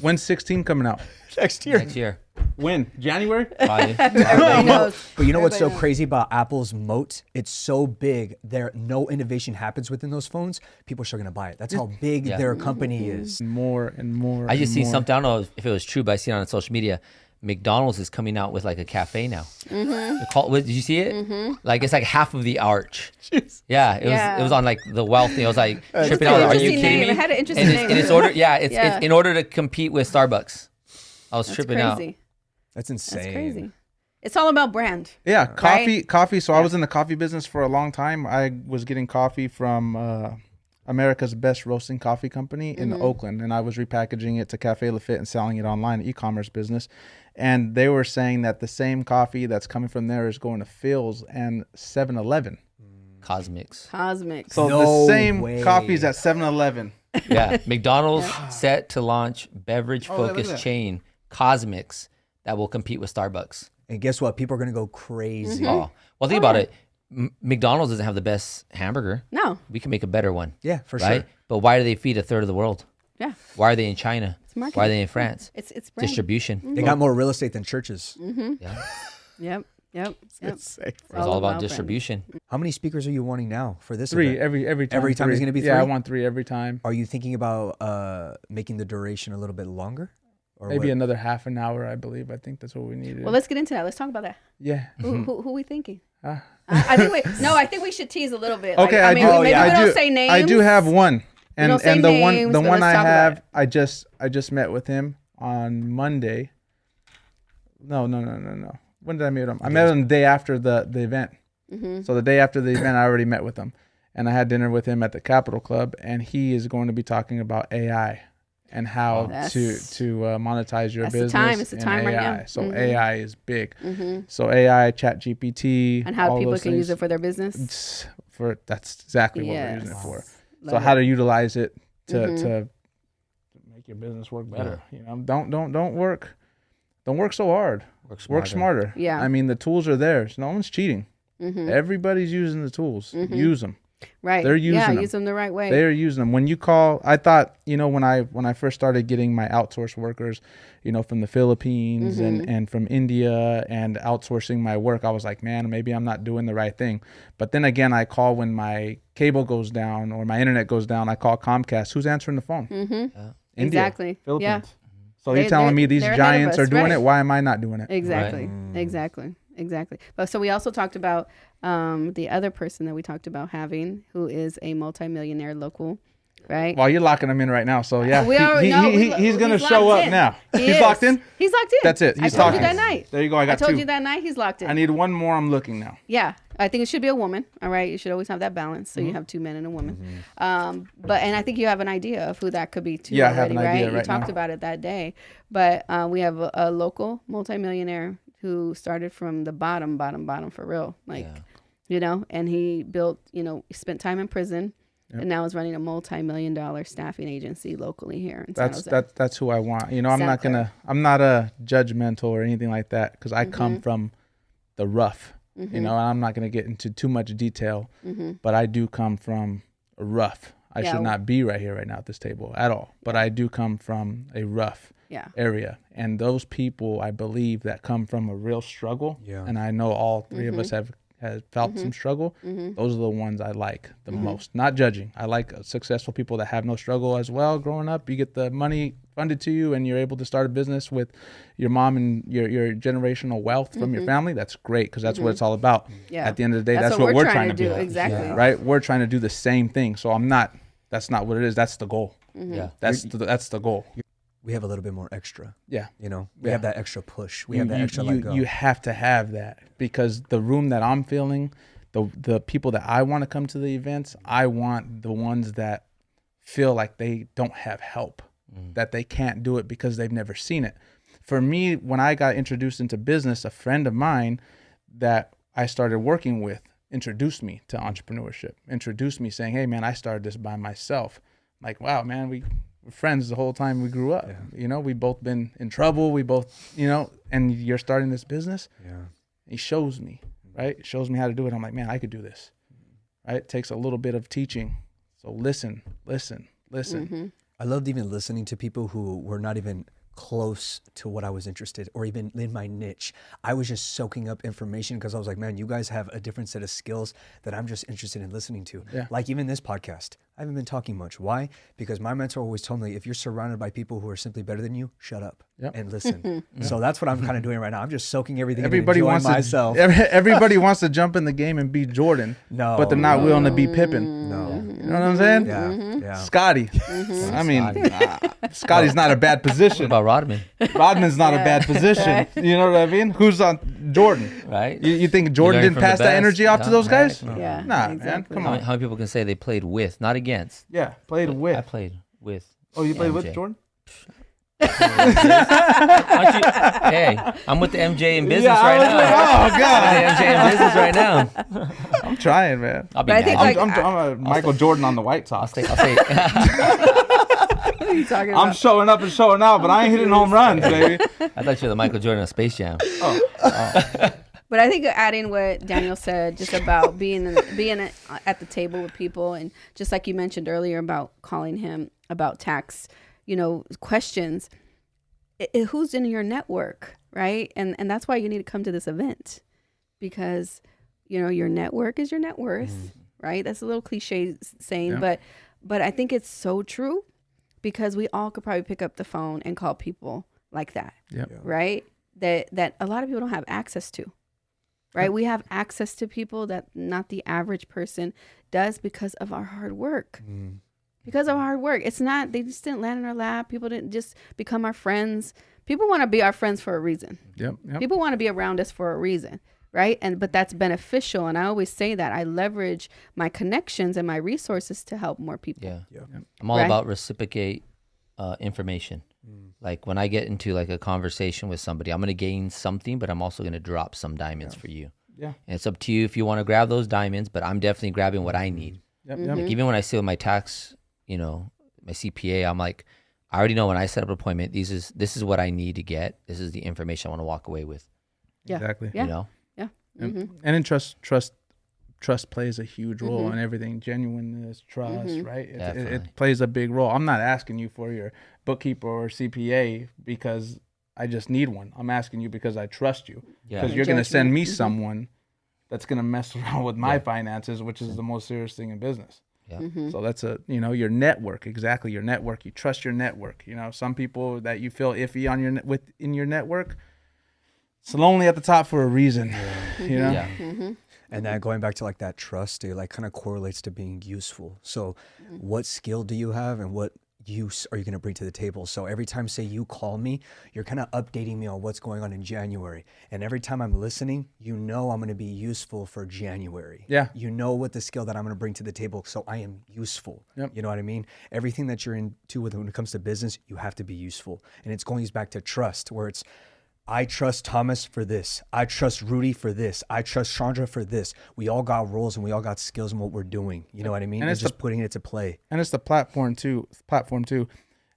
When's 16 coming out? next year. Next year. When? January? Probably. Everybody knows. But you know what's so Everybody knows. crazy about Apple's moat? It's so big. There, no innovation happens within those phones. People are still gonna buy it. That's how big their company is. More and more. I just and seen more. something. I don't know if it was true, but I seen it on social media. McDonald's is coming out with like a cafe now. Did you see it? Like it's like half of the arch. Yeah, it was on like the wealth thing. I was like tripping out. Are you interesting kidding name. me? It had an interesting and name. it's order. Yeah, it's Yeah. in order to compete with Starbucks. I was That's tripping out. crazy. That's insane. That's crazy. It's all about brand. Yeah, coffee. Right? Coffee. So I was in the coffee business for a long time. I was getting coffee from America's best roasting coffee company in Oakland, and I was repackaging it to Cafe Lafite and selling it online, e-commerce business. And they were saying that the same coffee that's coming from there is going to Phil's and 7-Eleven. Cosmics. So No the same way. coffees at 7-Eleven. Yeah. McDonald's set to launch beverage-focused look at that. chain, Cosmics, that will compete with Starbucks. And guess what? People are going to go crazy. Oh, well, think about it. McDonald's doesn't have the best hamburger. No. We can make a better one. Yeah, for right? sure. But why do they feed a third of the world? Yeah. Why are they in China? marketing. Why are they in France? It's brand. Distribution. They got more real estate than churches. Yeah. Yep. It's safe. It's all about brand. distribution. How many speakers are you wanting now for this 3 event? every time. Every time is three. gonna be Yeah, I 3? want 3 every time. Are you thinking about making the duration a little bit longer? Or Maybe what? another half an hour, I believe. I think that's what we needed. Well, let's get into that. Let's talk about that. Yeah. Who we thinking? I think we should tease a little bit. Okay, I mean, maybe we I don't do, say names. I do have one, and don't say and the names, one but I let's talk about have, it. I just met with him on Monday. No. When did I meet him? I met him the day after the event. Mm-hmm. So the day after the event, I already met with him, and I had dinner with him at the Capitol Club, and he is going to be talking about AI and how to monetize your That's the business. time. It's the in time right AI. now. So Mhm. AI is big. Mm-hmm. So AI, ChatGPT, And how all people those can use things. it for their business. That's exactly what we're Yes. using it for. Love So it. how to utilize it to Mhm. to make your business work better. You know, don't work so hard. Work smarter. Yeah. I mean, the tools are there. So no one's cheating. Mhm. Everybody's using the tools. Use them. Right. They're using them. use them the right way. They're using them. When you call, I thought, when I first started getting my outsourced workers, from the Philippines and from India and outsourcing my work, I was like, man, maybe I'm not doing the right thing. But then again, I call when my cable goes down or my internet goes down. I call Comcast. Who's answering the phone? Mm-hmm. India, Exactly. Philippines. Yeah. So you're telling me these they're ahead of giants us, are doing right. it. Why am I not doing it? Exactly. Exactly. But so we also talked about the other person that we talked about having, who is a multimillionaire local, right? Well, you're locking him in right now. So yeah, We already know. he's going to He's show locked up in. now. He He's is. locked in? He's locked in. That's it. I He's told talking. you that night. There you go. I got told 2. you that night. He's locked in. I need one more. I'm looking now. Yeah, I think it should be a woman. All right, you should always have that balance. So you have 2 men and a woman. And I think you have an idea of who that could be too. Yeah, I have already, an idea right? You right talked now. about it that day. But we have a local multimillionaire who started from the bottom for real, and he built, spent time in prison. Yep. And now is running a multi-million-dollar staffing agency locally here in San Jose. That's who I want. I'm Santa Clara. I'm not a judgmental or anything like that because I come from the rough. And I'm not gonna get into too much detail, but I do come from a rough. I should not be right here right now at this table at all. But I do come from a rough area, and those people I believe that come from a real struggle. And I know all 3 of us have felt some struggle. Those are the ones I like the most. Not judging. I like successful people that have no struggle as well. Growing up, you get the money funded to you and you're able to start a business with your mom and your generational wealth from your family. That's great because that's what it's all about. Yeah. At the end of the day, that's what we're trying to do. Exactly. Right? We're trying to do the same thing. So that's not what it is. That's the goal. Yeah. That's the goal. We have a little bit more extra. Yeah. We have that extra push. We have that extra let go. You have to have that because the room that I'm feeling, the people that I want to come to the events, I want the ones that feel like they don't have help, that they can't do it because they've never seen it. For me, when I got introduced into business, a friend of mine that I started working with introduced me to entrepreneurship, introduced me saying, hey man, I started this by myself. I'm like, wow, man, we were friends the whole time we grew up. We both been in trouble. We both, and you're starting this business. He shows me, right? Shows me how to do it. I'm like, man, I could do this, right? It takes a little bit of teaching. So listen. I loved even listening to people who were not even close to what I was interested or even in my niche. I was just soaking up information because I was like, man, you guys have a different set of skills that I'm just interested in listening to. Yeah. Like even this podcast, I haven't been talking much. Why? Because my mentor always told me, if you're surrounded by people who are simply better than you, shut up and listen. So that's what I'm kind of doing right now. I'm just soaking everything Everybody in and wants enjoying myself. everybody wants to jump in the game and be Jordan, No, but they're not willing to be Pippen. No. You know what I'm saying? Yeah. Scotty. I mean, Scotty's not a bad What position. about Rodman? Rodman's not a bad position. You know what I mean? Who's on Jordan? Right? You think Jordan learn didn't from the pass that best. energy off to those guys? Yeah. Nah, man. exactly. Come How on. many people can say they played with, not against? Yeah, played I with. played with. Oh, you played MJ. with Jordan? Hey, I'm with the MJ in business right now. Oh God, I'm with the MJ in business right now. I'm trying, man. I'll be But I think, mad. like, I'm a Michael Jordan on the White I'll Sox. say, I'll say What are you talking about? I'm showing up and showing out, but I ain't hitting home runs, baby. I thought you were the Michael Jordan of Space Jam. But I think adding what Daniel said, just about being at the table with people, and just like you mentioned earlier about calling him about tax, questions. Who's in your network, right? And that's why you need to come to this event, because your network is your net worth, right? That's a little cliche saying, but I think it's so true, because we all could probably pick up the phone and call people like that, right? That a lot of people don't have access to. Right. We have access to people that not the average person does, because of our hard work. Because of hard work. It's not, they just didn't land in our lap. People didn't just become our friends. People want to be our friends for a reason. Yep. People want to be around us for a reason. Right. But that's beneficial. And I always say that I leverage my connections and my resources to help more people. Yeah. I'm all about reciprocate information. Like when I get into like a conversation with somebody, I'm going to gain something, but I'm also going to drop some diamonds for you. Yeah. And it's up to you if you want to grab those diamonds, but I'm definitely grabbing what I need. Like even when I sit with my tax, my CPA, I'm like, I already know when I set up an appointment, this is what I need to get. This is the information I want to walk away with. Yeah. Exactly. Yeah. And in trust plays a huge role in everything. Genuineness, trust, right? It plays a big role. I'm not asking you for your bookkeeper or CPA because I just need one. I'm asking you because I trust you. Because you're going to send me someone that's going to mess around with my finances, which is the most serious thing in business. Yeah. So that's your network. Exactly, your network. You trust your network. Some people that you feel iffy on in your network, it's lonely at the top for a reason. Yeah. And then going back to like that trust, it like kind of correlates to being useful. So what skill do you have and what use are you going to bring to the table? So every time, say you call me, you're kind of updating me on what's going on in January. And every time I'm listening, I'm going to be useful for January. Yeah. What the skill that I'm going to bring to the table. So I am useful. Yep. You know what I mean? Everything that you're into when it comes to business, you have to be useful. And it's going back to trust, where it's, I trust Thomas for this. I trust Rudy for this. I trust Chandra for this. We all got roles and we all got skills in what we're doing. You know what I mean? And it's just putting it to play. And it's the platform too.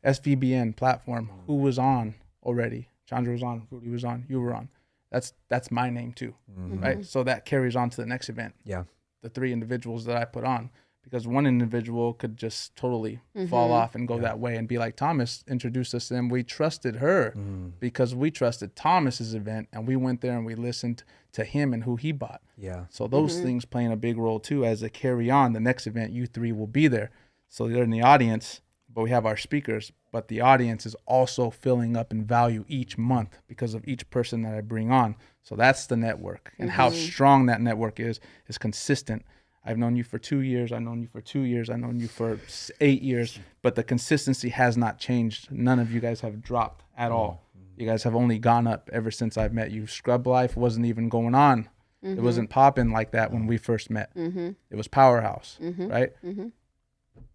SVBN platform. Who was on already? Chandra was on. Rudy was on. You were on. That's my name too, right? So that carries on to the next event. Yeah. The 3 individuals that I put on. Because one individual could just totally fall off and go that way and be like, Thomas introduced us to them. We trusted her because we trusted Thomas's event, and we went there and we listened to him and who he bought. Yeah. So those things playing a big role too as they carry on. The next event, you 3 will be there. So they're in the audience, but we have our speakers. But the audience is also filling up in value each month because of each person that I bring on. So that's the network. And how strong that network is consistent. I've known you for 2 years. I've known you for 2 years. I've known you for 8 years. But the consistency has not changed. None of you guys have dropped at all. You guys have only gone up ever since I've met you. Scrub life wasn't even going on. It wasn't popping like that when we first met. It was powerhouse, right?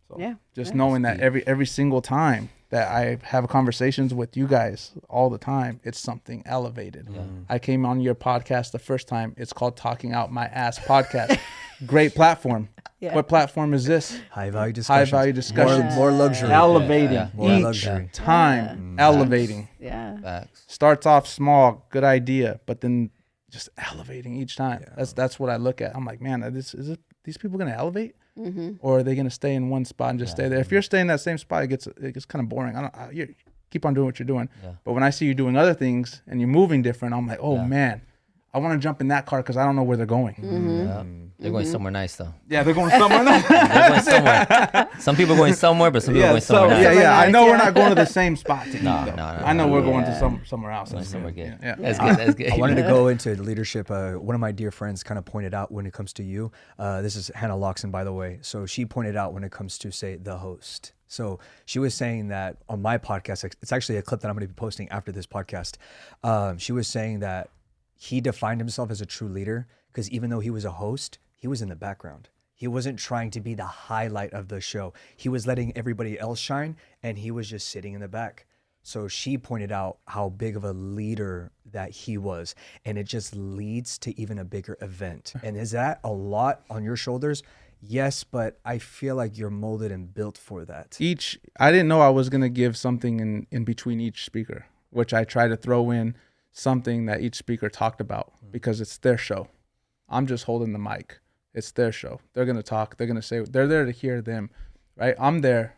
So just knowing that every single time that I have conversations with you guys all the time, it's something elevated. I came on your podcast the first time. It's called Talking Out My Ass Podcast. Great platform. What platform is this? High value discussions. High value discussions. More luxury. Elevating. More Each luxury. time. Elevating. Yeah. Facts. Starts off small, good idea, but then just elevating each time. That's what I look at. I'm like, man, is these people going to elevate? Or are they going to stay in one spot and just stay there? If you're staying in that same spot, it gets kind of boring. You keep on doing what you're doing. But when I see you doing other things and you're moving different, I'm like, oh man, I want to jump in that car because I don't know where they're going. They're going somewhere nice though. Yeah, they're going somewhere nice. They're going somewhere. Some people are going somewhere, but some people are going somewhere nice. I know we're not going to the same spot. No. I know we're going to somewhere else. Going somewhere good. Yeah. That's good. That's good. I wanted to go into leadership. One of my dear friends kind of pointed out when it comes to you. This is Hannah Loxon, by the way. So she pointed out when it comes to, say, the host. So she was saying that on my podcast, it's actually a clip that I'm going to be posting after this podcast. She was saying that he defined himself as a true leader because even though he was a host, he was in the background. He wasn't trying to be the highlight of the show. He was letting everybody else shine, and he was just sitting in the back. So she pointed out how big of a leader that he was, and it just leads to even a bigger event. And is that a lot on your shoulders? Yes, but I feel like you're molded and built for that. I didn't know I was going to give something in between each speaker, which I try to throw in something that each speaker talked about because it's their show. I'm just holding the mic. It's their show. They're going to talk. They're going to say, they're there to hear them, right? I'm there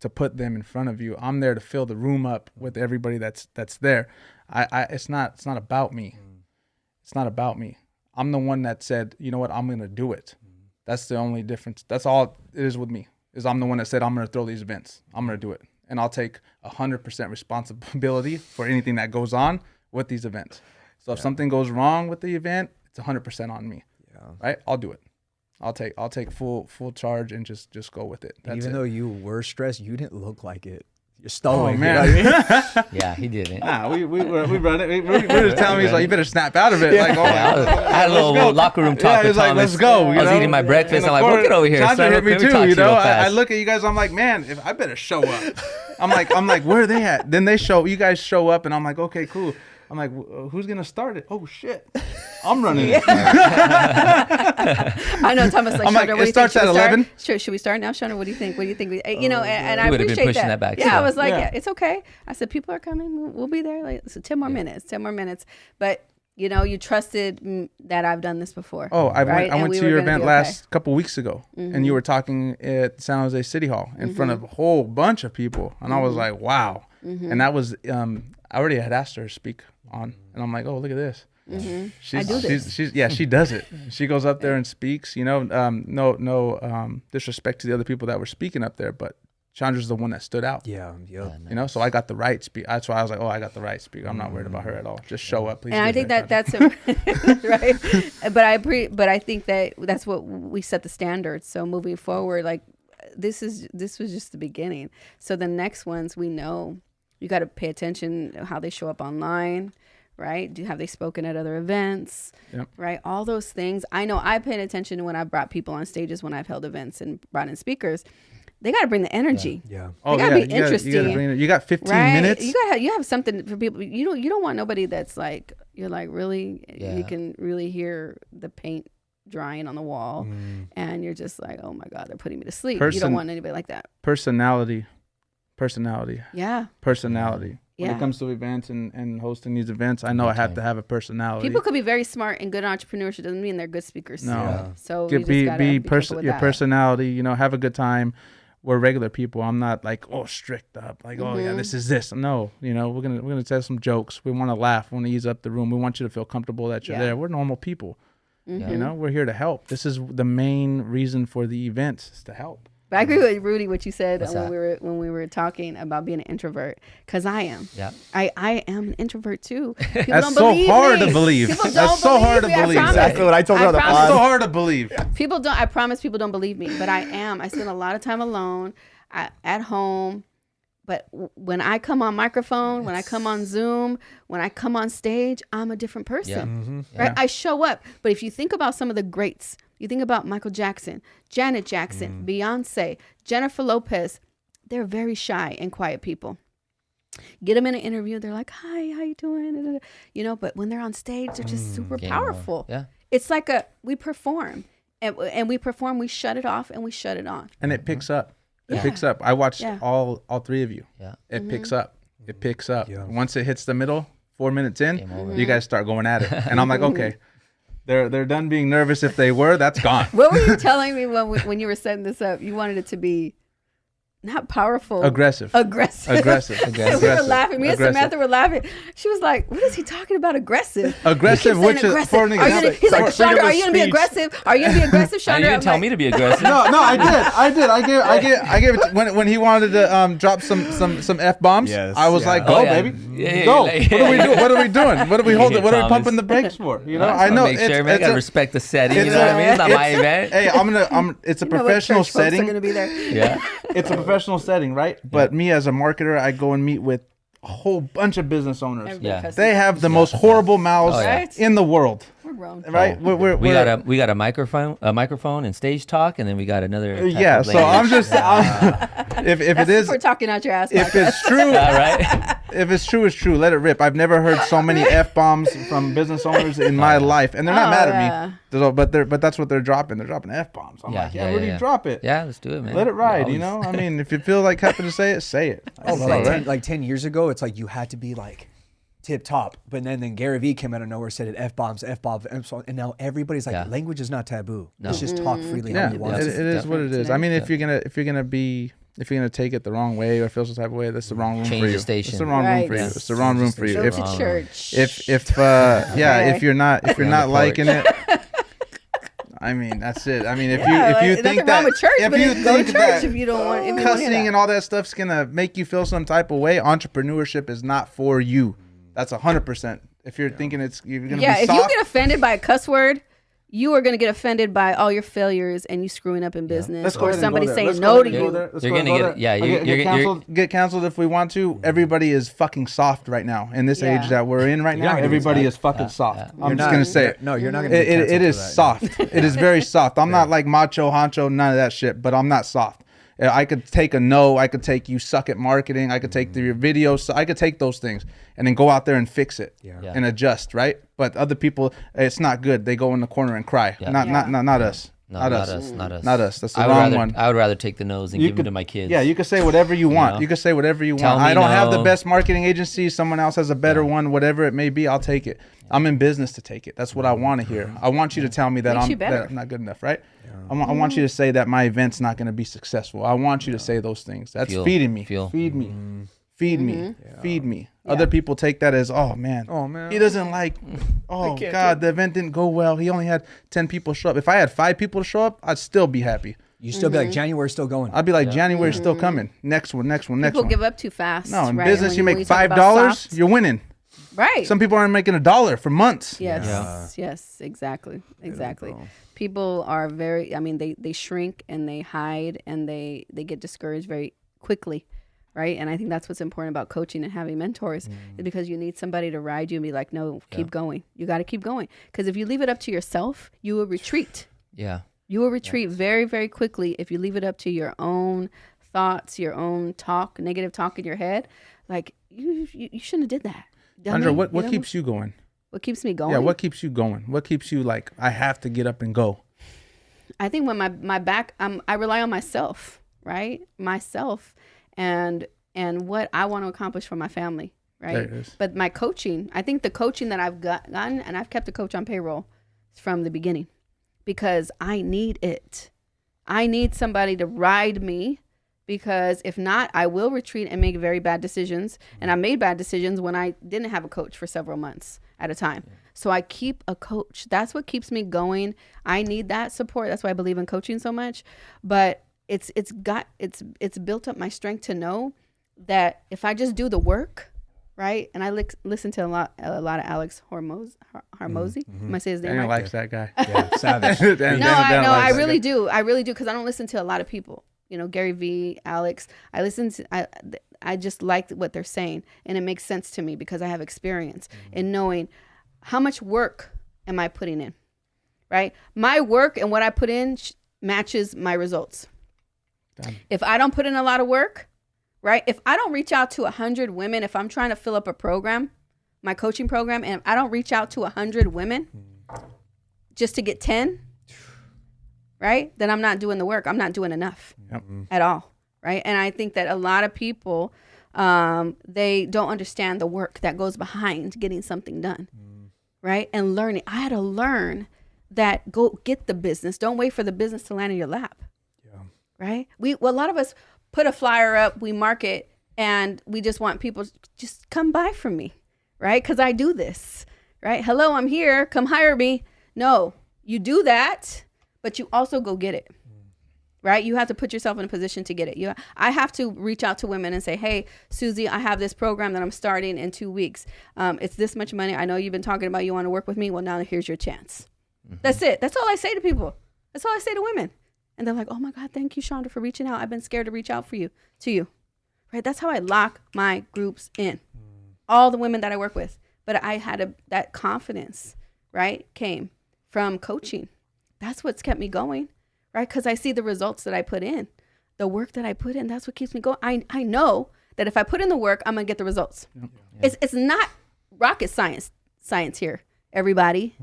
to put them in front of you. I'm there to fill the room up with everybody that's there. It's not about me. It's not about me. I'm the one that said, you know what, I'm going to do it. That's the only difference. That's all it is with me, is I'm the one that said, I'm going to throw these events. I'm going to do it. And I'll take 100% responsibility for anything that goes on with these events. So if something goes wrong with the event, it's 100% on me, right? I'll do it. I'll take full charge and just go with it. That's even it. though you were stressed, you didn't look like it. You're stalling. Oh man, Yeah, he didn't. nah, we run it. We're just telling me, he's like, you better snap out of it. Like, oh, I had a little locker room talk yeah, with he's like, Thomas. let's go. I was eating my breakfast. I'm like, we'll get over here. Chandra hit me Let me too. talk to You know, real I fast. look at you guys. I'm like, man, if I better show up. I'm like, where are they at? Then you guys show up, and I'm like, okay, cool. I'm like, who's gonna start it? Oh shit, I'm running it. I know Thomas. Like, I'm like, Chandra, what it do you think? starts at 11? Should we start now, Chandra? What do you think? What do you think? You know, and I We would've been appreciate pushing that. that back, Yeah, I too. was like, Yeah. yeah, it's okay. I said, people are coming. We'll be there. Like, so 10 more minutes. 10 more minutes. But you know, you trusted that I've done this before. Oh, I right? went And to we your were gonna event be last couple weeks ago, and you were talking at San Jose City Hall in front of a whole bunch of people, and I was like, wow. And that was I already had asked her to speak on, and I'm like, oh, look at this. I do this. She does it. She goes up there and speaks. You know, no disrespect to the other people that were speaking up there, but Chandra's the one that stood out. Yeah. You know, so I got the right speak. That's why I was like, oh, I got the right speaker. I'm not worried about her at all. Just show up, please. And I think that's right. But I think that's what we set the standards. So moving forward, like this was just the beginning. So the next ones, we know you got to pay attention to how they show up online. Right? Have they spoken at other events? Yep. Right? All those things. I know I paid attention when I brought people on stages when I've held events and brought in speakers. They got to bring the energy. Yeah. They gotta be interesting. You got 15 right? minutes. You have something for people. You don't want nobody that's like, you're like, really? Yeah. You can really hear the paint drying on the wall and you're just like, oh my God, they're putting me to sleep. You don't want anybody like that. Personality. Yeah. Personality. When Yeah. it comes to events and hosting these events, I know I have to have a personality. People could be very smart and good entrepreneurship. Doesn't mean they're good speakers. No. Yeah. So you just gotta be careful with your that. personality. You know, have a good time. We're regular people. I'm not like, oh, strict up. Like, oh yeah, this is this. No, you know, we're gonna tell some jokes. We want to laugh. We want to ease up the room. We want you to feel comfortable that you're there. We're normal people. You know, we're here to help. This is the main reason for the event, is to help. But I agree with Rudy what you said What's when that? we were talking about being an introvert, because I am. Yeah. I am an introvert too. People That's don't so believe hard me. to believe. People That's don't so hard to me, I believe. promise. Exactly what I told her on the promise. pod. So hard to believe. People don't. I promise people don't believe me, but I am. I spend a lot of time alone, at home. But when I come on microphone, when I come on Zoom, when I come on stage, I'm a different person. Yeah. Right? I show up. But if you think about some of the greats, you think about Michael Jackson, Janet Jackson, Beyonce, Jennifer Lopez, they're very shy and quiet people. Get them in an interview, they're like, hi, how you doing? You know, but when they're on stage, they're just super Game powerful. on. Yeah. It's like we perform. And we perform, we shut it off and we shut it on. And it picks up. It Yeah. picks up. I watched Yeah. all three of you. Yeah. It picks up. It picks up. Yeah. Once it hits the middle, 4 minutes in, Game over. you guys start going at it. And I'm like, okay, they're done being nervous. If they were, that's gone. What were you telling me when you were setting this up? You wanted it to be not powerful. Aggressive. Aggressive. Aggressive. And we were Aggressive. laughing. Me and Aggressive. Samantha were laughing. She was like, "What is he talking about? Aggressive? Aggressive, He keeps which saying is for an Are you gonna- example. He's like, For Chandra, freedom are of you gonna be speech. aggressive? Are you gonna be aggressive, You Chandra? didn't I'm tell like, me to be aggressive. No, I did. I gave it when he wanted to drop some F bombs. Yes, I was yeah. like, Oh, go yeah. baby, Yeah, go. like- What are we doing? What are we doing? What are we holding? What are we Thomas. pumping the brakes for? You know, I I know Make sure, man. I gotta respect the setting. You it's know what a- I mean? It's not my it's- event. Hey, it's a you know what professional church folks are setting. gonna be there. Yeah. It's a professional setting, right? But me as a marketer, I go and meet with a whole bunch of business owners. Everybody Yeah. cusses. They have the most horrible mouths Oh, yeah. Right? in the world, We're grown. right? Oh, we got a microphone and stage talk, and then we got another. Type Yeah. of So language. I'm just if it That's is for talking out your ass. if podcast. it's true. All right. If it's true, it's true. Let it rip. I've never heard so many F bombs from business owners in my life, and they're not Oh, mad yeah. at me. But that's what they're dropping. They're dropping F bombs. I'm like, Rudy, drop it. Yeah, let's do it, man. Let it ride. Always. You know, I mean, if you feel like having to say it, say it. Oh, Say but like, it. 10, like 10 years ago, it's like you had to be like tip top. But then Gary Vee came out of nowhere, said it F bombs, and now everybody's like, Yeah. language is not taboo. No. Let's just talk freely Yeah, how you it, want. it is what it is. I mean, if Yeah. you're gonna take it the wrong way or feel some type of way, that's the wrong room Change for the you. station. It's the wrong room for you. Right. It's the wrong room for you. Go If to church. if Okay. if you're not on the liking it, I mean, that's it. I mean, if Yeah, you like, think nothing that wrong with church, if but you go to think church that if you don't want if you don't wanna hear cussing that. and all that stuff's gonna make you feel some type of way, entrepreneurship is not for you. That's 100%. If you're thinking you're gonna Yeah, be if soft, you get offended by a cuss word, you are going to get offended by all your failures and you screwing up in business let's go or ahead and go somebody there. saying Let's no go to ahead and go you. there. Let's You're go ahead gonna and go get- yeah, there. you're- Get you're- get canceled if we want to. Everybody is fucking soft right now in this Yeah. age that we're in right You're now. not gonna Everybody get is fucking soft. You're I'm just not- gonna say it. No, you're not gonna. It is soft. It is very soft. I'm not like macho, honcho, none of that shit. But I'm not soft. I could take a no. I could take you suck at marketing. I could take your videos. I could take those things and then go out there and fix it Yeah. and adjust. Right. But other people, it's not good. They go in the corner and cry. Yeah. Not us. No, not us. Not us. Not us. That's the I would wrong rather, one. I would rather take the nose and give them to my kids. Yeah, you can say whatever you want. know? You can say whatever you Tell want. me I don't have the no. best marketing agency. Someone else has a better one. Whatever it may be, I'll take it. I'm in business to take it. That's what I want to hear. I want you to tell me that Makes I'm you better. that I'm not good enough, right? I want you to say that my event's not going to be successful. I want you to say those things. That's Feel- feeding me. feel. Feed me. Feed me. Feed me. Yeah. Other people take that as, oh man, he doesn't like. Oh God, the event didn't go well. He only had 10 people show up. If I had 5 people to show up, I'd still be happy. You still be like January's still going. I'd be like, January's still coming. Next one. People give up too fast. No, in right? business, When you make talk about $5, soft- you're winning. right. Some people aren't making $1 for months. Yes, yes, exactly. People are very, I mean, they shrink and they hide and they get discouraged very quickly, right? And I think that's what's important about coaching and having mentors is because you need somebody to ride you and be like, no, keep going. You got to keep going. Because if you leave it up to yourself, you will retreat. Yeah. You will retreat very, very quickly if you leave it up to your own thoughts, your own talk, negative talk in your head. Like, you shouldn't have did that. Andrea, Dummy. what You know? keeps you going? What keeps me going? Yeah, what keeps you going? What keeps you like, I have to get up and go? I think when my back, I rely on myself, right? Myself and what I want to accomplish for my family, right? There it is. But my coaching, I think the coaching that I've gotten, and I've kept a coach on payroll from the beginning because I need it. I need somebody to ride me because if not, I will retreat and make very bad decisions. And I made bad decisions when I didn't have a coach for several months at a time. So I keep a coach. That's what keeps me going. I need that support. That's why I believe in coaching so much. But it's built up my strength to know that if I just do the work, right? And I listen to a lot of Alex Hormozy. Am I saying his name Daniel right? likes that guy. Yeah, savage. No, I really do. I really do because I don't listen to a lot of people. You know, Gary Vee, Alex. I just like what they're saying, and it makes sense to me because I have experience in knowing how much work am I putting in, right? My work and what I put in matches my results. Done. If I don't put in a lot of work, right? If I don't reach out to 100 women, if I'm trying to fill up a program, my coaching program, and I don't reach out to 100 women just to get 10, right? Then I'm not doing the work. I'm not doing enough at all, right? And I think that a lot of people, they don't understand the work that goes behind getting something done, right? And learning. I had to learn that go get the business. Don't wait for the business to land in your lap, right? A lot of us put a flyer up, we market, and we just want people to just come buy from me, right? Because I do this, right? Hello, I'm here. Come hire me. No, you do that, but you also go get it, right? You have to put yourself in a position to get it. I have to reach out to women and say, hey, Susie, I have this program that I'm starting in 2 weeks. It's this much money. I know you've been talking about you want to work with me. Well, now here's your chance. That's it. That's all I say to people. That's all I say to women. And they're like, oh my God, thank you, Shonda, for reaching out. I've been scared to reach out to you. Right? That's how I lock my groups in. All the women that I work with. But I had that confidence, right, came from coaching. That's what's kept me going, right? Because I see the results that I put in. The work that I put in, that's what keeps me going. I know that if I put in the work, I'm going to get the results. Yeah. It's not rocket science here, everybody.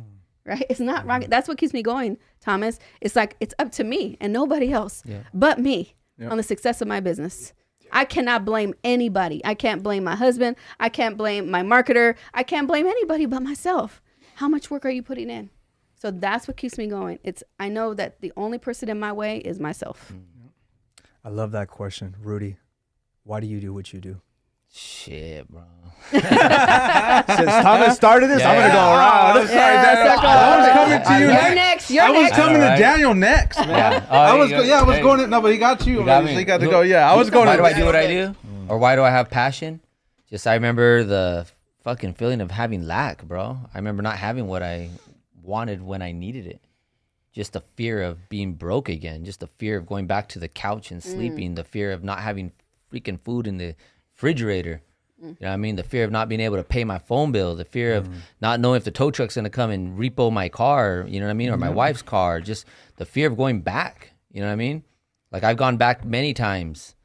Right? It's not rocket. That's what keeps me going, Thomas. It's like it's up to me and nobody else but me on the success of my business. I cannot blame anybody. I can't blame my husband. I can't blame my marketer. I can't blame anybody but myself. How much work are you putting in? So that's what keeps me going. I know that the only person in my way is myself. I love that question, Rudy. Why do you do what you do? Shit, bro. Since Thomas started this, I'm gonna go around. I'm sorry, I was coming to you. You're next. I was coming to Daniel next, man. I was going. No, but he got you. He got to go. Yeah, I was going. Why do I do what I do, or why do I have passion? Just I remember the fucking feeling of having lack, bro. I remember not having what I wanted when I needed it. Just the fear of being broke again. Just the fear of going back to the couch and sleeping. The fear of not having freaking food in the refrigerator. You know what I mean? The fear of not being able to pay my phone bill, the fear of not knowing if the tow truck's going to come and repo my car, you know what I mean? Or my wife's car, just the fear of going back, you know what I mean? Like I've gone back many times,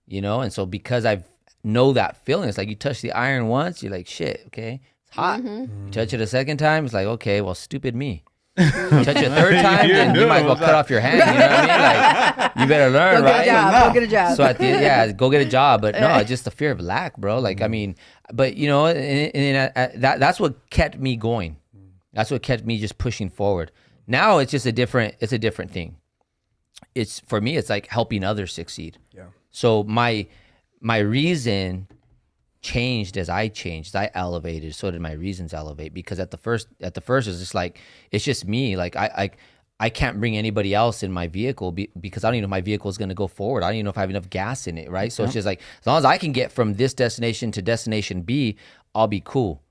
you know? And so because I know that feeling, it's like you touch the iron once, you're like, shit, okay, it's hot. You touch it a second time, it's like, okay, well, stupid me. You touch it a third time, then you might as well cut off your hand. You know what I mean? Like you better learn, right? Go get a job. So go get a job. But no, it's just the fear of lack, bro. Like I mean, but you know, that's what kept me going. That's what kept me just pushing forward. Now it's just a different thing. It's for me, it's like helping others succeed. Yeah. So my reason changed as I changed. I elevated, so did my reasons elevate. Because at the first it's just like it's just me. Like I can't bring anybody else in my vehicle because I don't even know if my vehicle is going to go forward. I don't even know if I have enough gas in it, right? So it's just like as long as I can get from this destination to destination B, I'll be cool.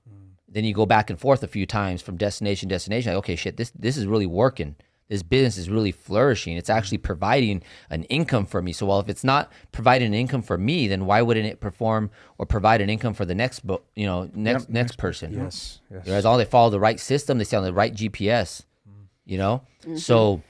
Then you go back and forth a few times from destination to destination. Like, okay, shit, this is really working. This business is really flourishing. It's actually providing an income for me. So, well, if it's not providing an income for me, then why wouldn't it perform or provide an income for the next person? Yes. As long as they follow the right system, they stay on the right GPS, you know? So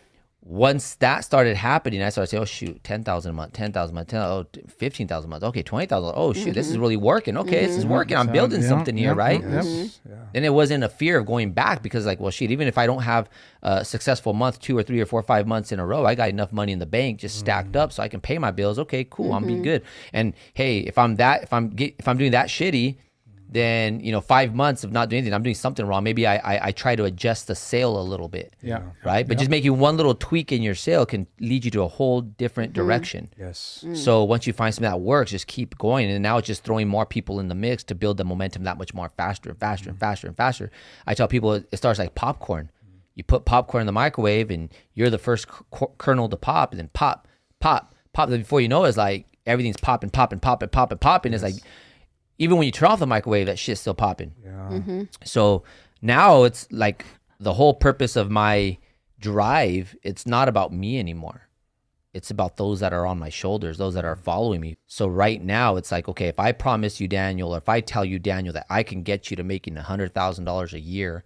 once that started happening, I started saying, oh, shoot, 10,000 a month, 10,000 a month, 15,000 a month. Okay, 20,000. Oh, shoot, this is really working. Okay, this is working. I'm building something here, right? Then it wasn't a fear of going back because like, well, shit, even if I don't have a successful month, 2 or 3 or 4 or 5 months in a row, I got enough money in the bank just stacked up so I can pay my bills. Okay, cool. I'm be good. And hey, if I'm doing that shitty, then 5 months of not doing anything, I'm doing something wrong. Maybe I try to adjust the sale a little bit. Right. But just making one little tweak in your sale can lead you to a whole different direction. Yes. So once you find something that works, just keep going. And now it's just throwing more people in the mix to build the momentum that much more faster and faster and faster and faster. I tell people it starts like popcorn. You put popcorn in the microwave and you're the first kernel to pop, and then pop. Then before you know it, it's like everything's popping. It's like, even when you turn off the microwave, that shit's still popping. Yeah. So now it's like the whole purpose of my drive, it's not about me anymore. It's about those that are on my shoulders, those that are following me. So right now it's like, okay, if I promise you, Daniel, or if I tell you, Daniel, that I can get you to making $100,000 a year,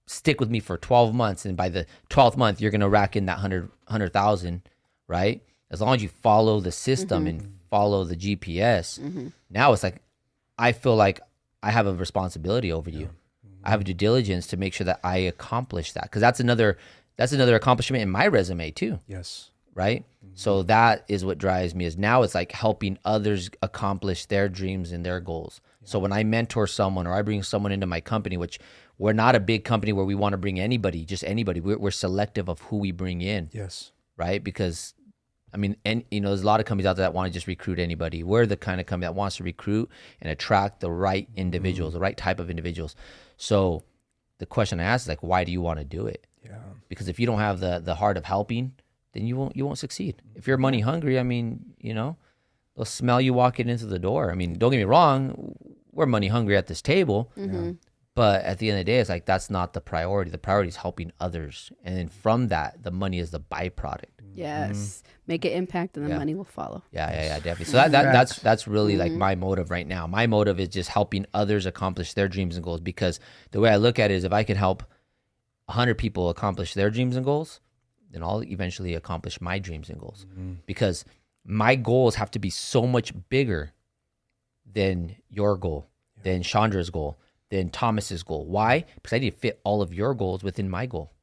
stick with me for 12 months. And by the 12th month, you're going to rack in that 100,000, right? As long as you follow the system and follow the GPS. Now it's like, I feel like I have a responsibility over you. I have due diligence to make sure that I accomplish that. Because that's another accomplishment in my resume too. Yes. Right? So that is what drives me, is now it's like helping others accomplish their dreams and their goals. So when I mentor someone or I bring someone into my company, which we're not a big company where we want to bring anybody, just anybody. We're selective of who we bring in. Yes. Right? Because I mean, and there's a lot of companies out there that want to just recruit anybody. We're the kind of company that wants to recruit and attract the right individuals, the right type of individuals. So the question I ask is like, why do you want to do it? Yeah. Because if you don't have the heart of helping, then you won't succeed. If you're money hungry, I mean, they'll smell you walking into the door. I mean, don't get me wrong, we're money hungry at this table, but at the end of the day, it's like that's not the priority. The priority is helping others, and then from that, the money is the byproduct. Yes, make an impact, and the money will follow. Yeah, definitely. So that's really like my motive right now. My motive is just helping others accomplish their dreams and goals, because the way I look at it is if I can help 100 people accomplish their dreams and goals, then I'll eventually accomplish my dreams and goals, because my goals have to be so much bigger than your goal, than Chandra's goal, than Thomas's goal. Why? Because I need to fit all of your goals within my goal.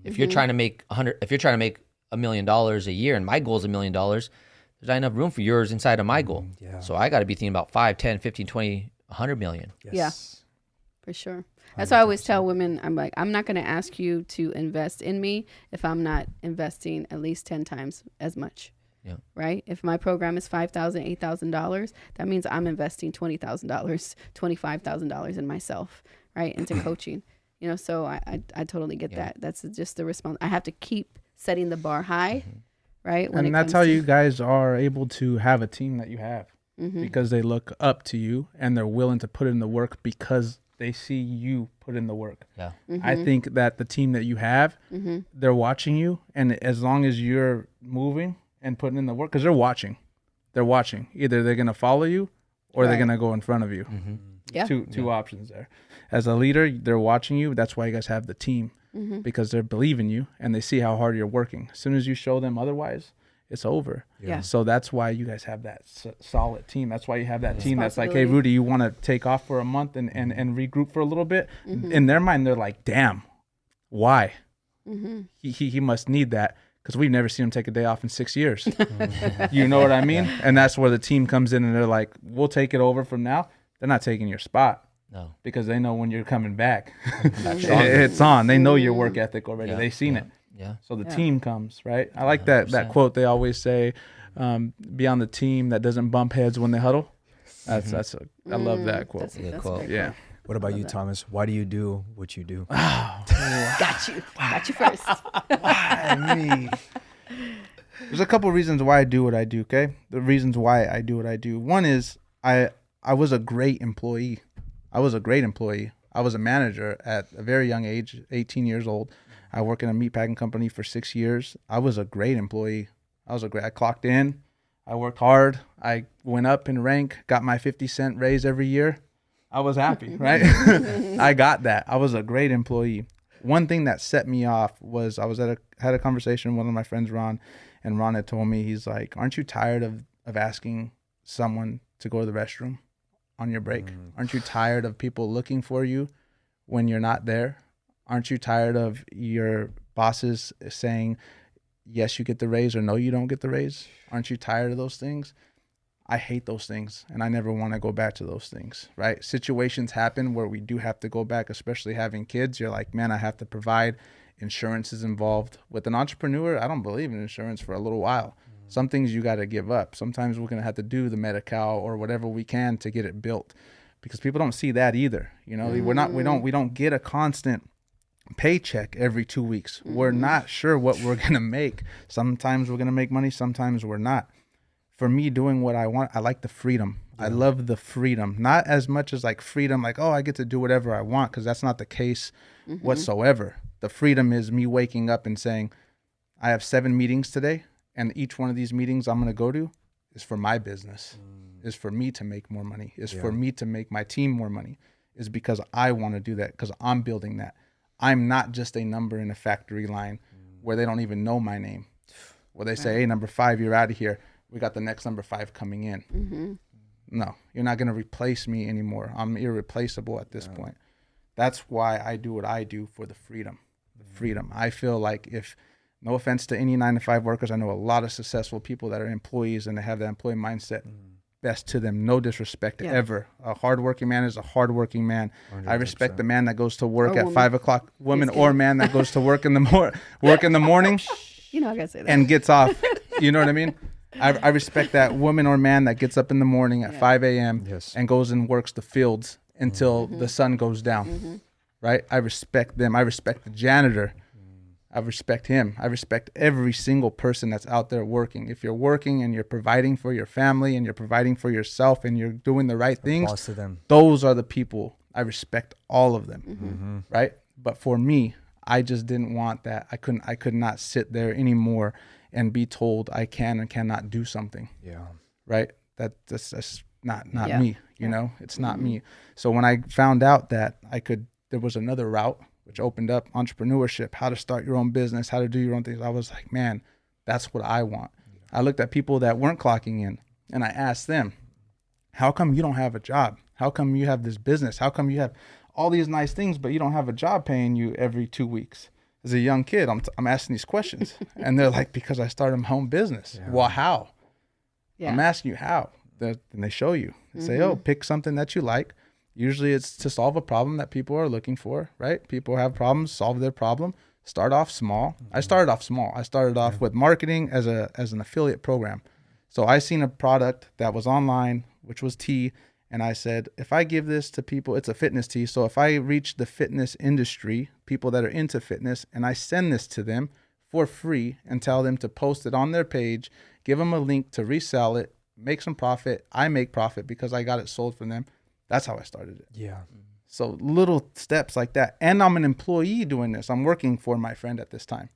If you're trying to make $1 million a year and my goal is $1 million, there's not enough room for yours inside of my goal. So I got to be thinking about 5, 10, 15, 20, 100 million. Yes. Yeah, for sure. That's why I always tell women, I'm like, I'm not going to ask you to invest in me if I'm not investing at least 10 times as much. Yeah. Right. If my program is $5,000, $8,000, that means I'm investing $20,000, $25,000 in myself, right, into coaching. So I totally get that. That's just the response. I have to keep setting the bar high, right? And that's how you guys are able to have a team that you have, because they look up to you and they're willing to put in the work because they see you put in the work. Yeah. I think that the team that you have, they're watching you, and as long as you're moving and putting in the work, because they're watching. Either they're going to follow you or they're going to go in front of you. Yeah. Two options there. As a leader, they're watching you. That's why you guys have the team, because they believe in you and they see how hard you're working. As soon as you show them otherwise, it's over. Yeah. So that's why you guys have that solid team. That's why you have that team that's like, hey, Rudy, you want to take off for a month and regroup for a little bit? In their mind, they're like, damn, why? He must need that. Because we've never seen him take a day off in 6 years. You know what I mean? And that's where the team comes in and they're like, we'll take it over from now. They're not taking your spot. No. Because they know when you're coming back. It's on. They know your work ethic already. They've seen it. Yeah. So the team comes, right? I like that quote they always say, be on the team that doesn't bump heads when they huddle. I love that quote. That's a quote. great Yeah. quote. What about you, Thomas? Why do you do what you do? Got you first. There's a couple reasons why I do what I do, okay? The reasons why I do what I do. One is I was a great employee. I was a manager at a very young age, 18 years old. I worked in a meatpacking company for 6 years. I was a great employee. I clocked in. I worked hard. I went up in rank, got my 50-cent raise every year. I was happy, right? I got that. I was a great employee. One thing that set me off was I had a conversation with one of my friends, Ron, and Ron had told me, he's like, aren't you tired of asking someone to go to the restroom on your break? Aren't you tired of people looking for you when you're not there? Aren't you tired of your bosses saying, yes, you get the raise, or no, you don't get the raise? Aren't you tired of those things? I hate those things, and I never want to go back to those things, right? Situations happen where we do have to go back, especially having kids. You're like, man, I have to provide. Insurance is involved. With an entrepreneur, I don't believe in insurance for a little while. Some things you got to give up. Sometimes we're going to have to do the Medi-Cal or whatever we can to get it built, because people don't see that either. We don't get a constant paycheck every 2 weeks. We're not sure what we're going to make. Sometimes we're going to make money. Sometimes we're not. For me, doing what I want, I like the freedom. I love the freedom. Not as much as like freedom, like, oh, I get to do whatever I want, because that's not the case whatsoever. The freedom is me waking up and saying, I have 7 meetings today, and each one of these meetings I'm going to go to is for my business, is for me to make more money, is for me to make my team more money, is because I want to do that, because I'm building that. I'm not just a number in a factory line where they don't even know my name, where they say, hey, number 5, you're out of here. We got the next number 5 coming in. No, you're not going to replace me anymore. I'm irreplaceable at this point. That's why I do what I do, for the freedom. I feel like, if, no offense to any 9-to-5 workers, I know a lot of successful people that are employees and they have that employee mindset. Best to them. No disrespect ever. A hardworking man is a hardworking man. 100%. I respect the man that goes to work at 5 o'clock, woman or man that goes to work in the morning. I gotta say that. And gets off You know what I mean? I respect that woman or man that gets up in the morning at 5 a.m. Yes. and goes and works the fields until the sun goes down, right? I respect them. I respect the janitor. I respect him. I respect every single person that's out there working. If you're working and you're providing for your family and you're providing for yourself and you're doing the right things, Applause to them. those are the people. I respect all of them, right? But for me, I just didn't want that. I could not sit there anymore and be told I can and cannot do something. Yeah. Right? That's not Yeah. me, you know? It's not me. So when I found out that there was another route which opened up entrepreneurship, how to start your own business, how to do your own things, I was like, man, that's what I want. I looked at people that weren't clocking in and I asked them, how come you don't have a job? How come you have this business? How come you have all these nice things, but you don't have a job paying you every 2 weeks? As a young kid, I'm asking these questions. And they're like, because I started my own business. Yeah. Well, how? Yeah. I'm asking you how. And they show you. They say, oh, pick something that you like. Usually it's to solve a problem that people are looking for, right? People have problems, solve their problem. Start off small. I started off small. I started off with marketing as an affiliate program. So I seen a product that was online, which was tea. And I said, if I give this to people, it's a fitness tea. So if I reach the fitness industry, people that are into fitness, and I send this to them for free and tell them to post it on their page, give them a link to resell it, make some profit. I make profit because I got it sold from them. That's how I started it. Yeah. So little steps like that. And I'm an employee doing this. I'm working for my friend at this time,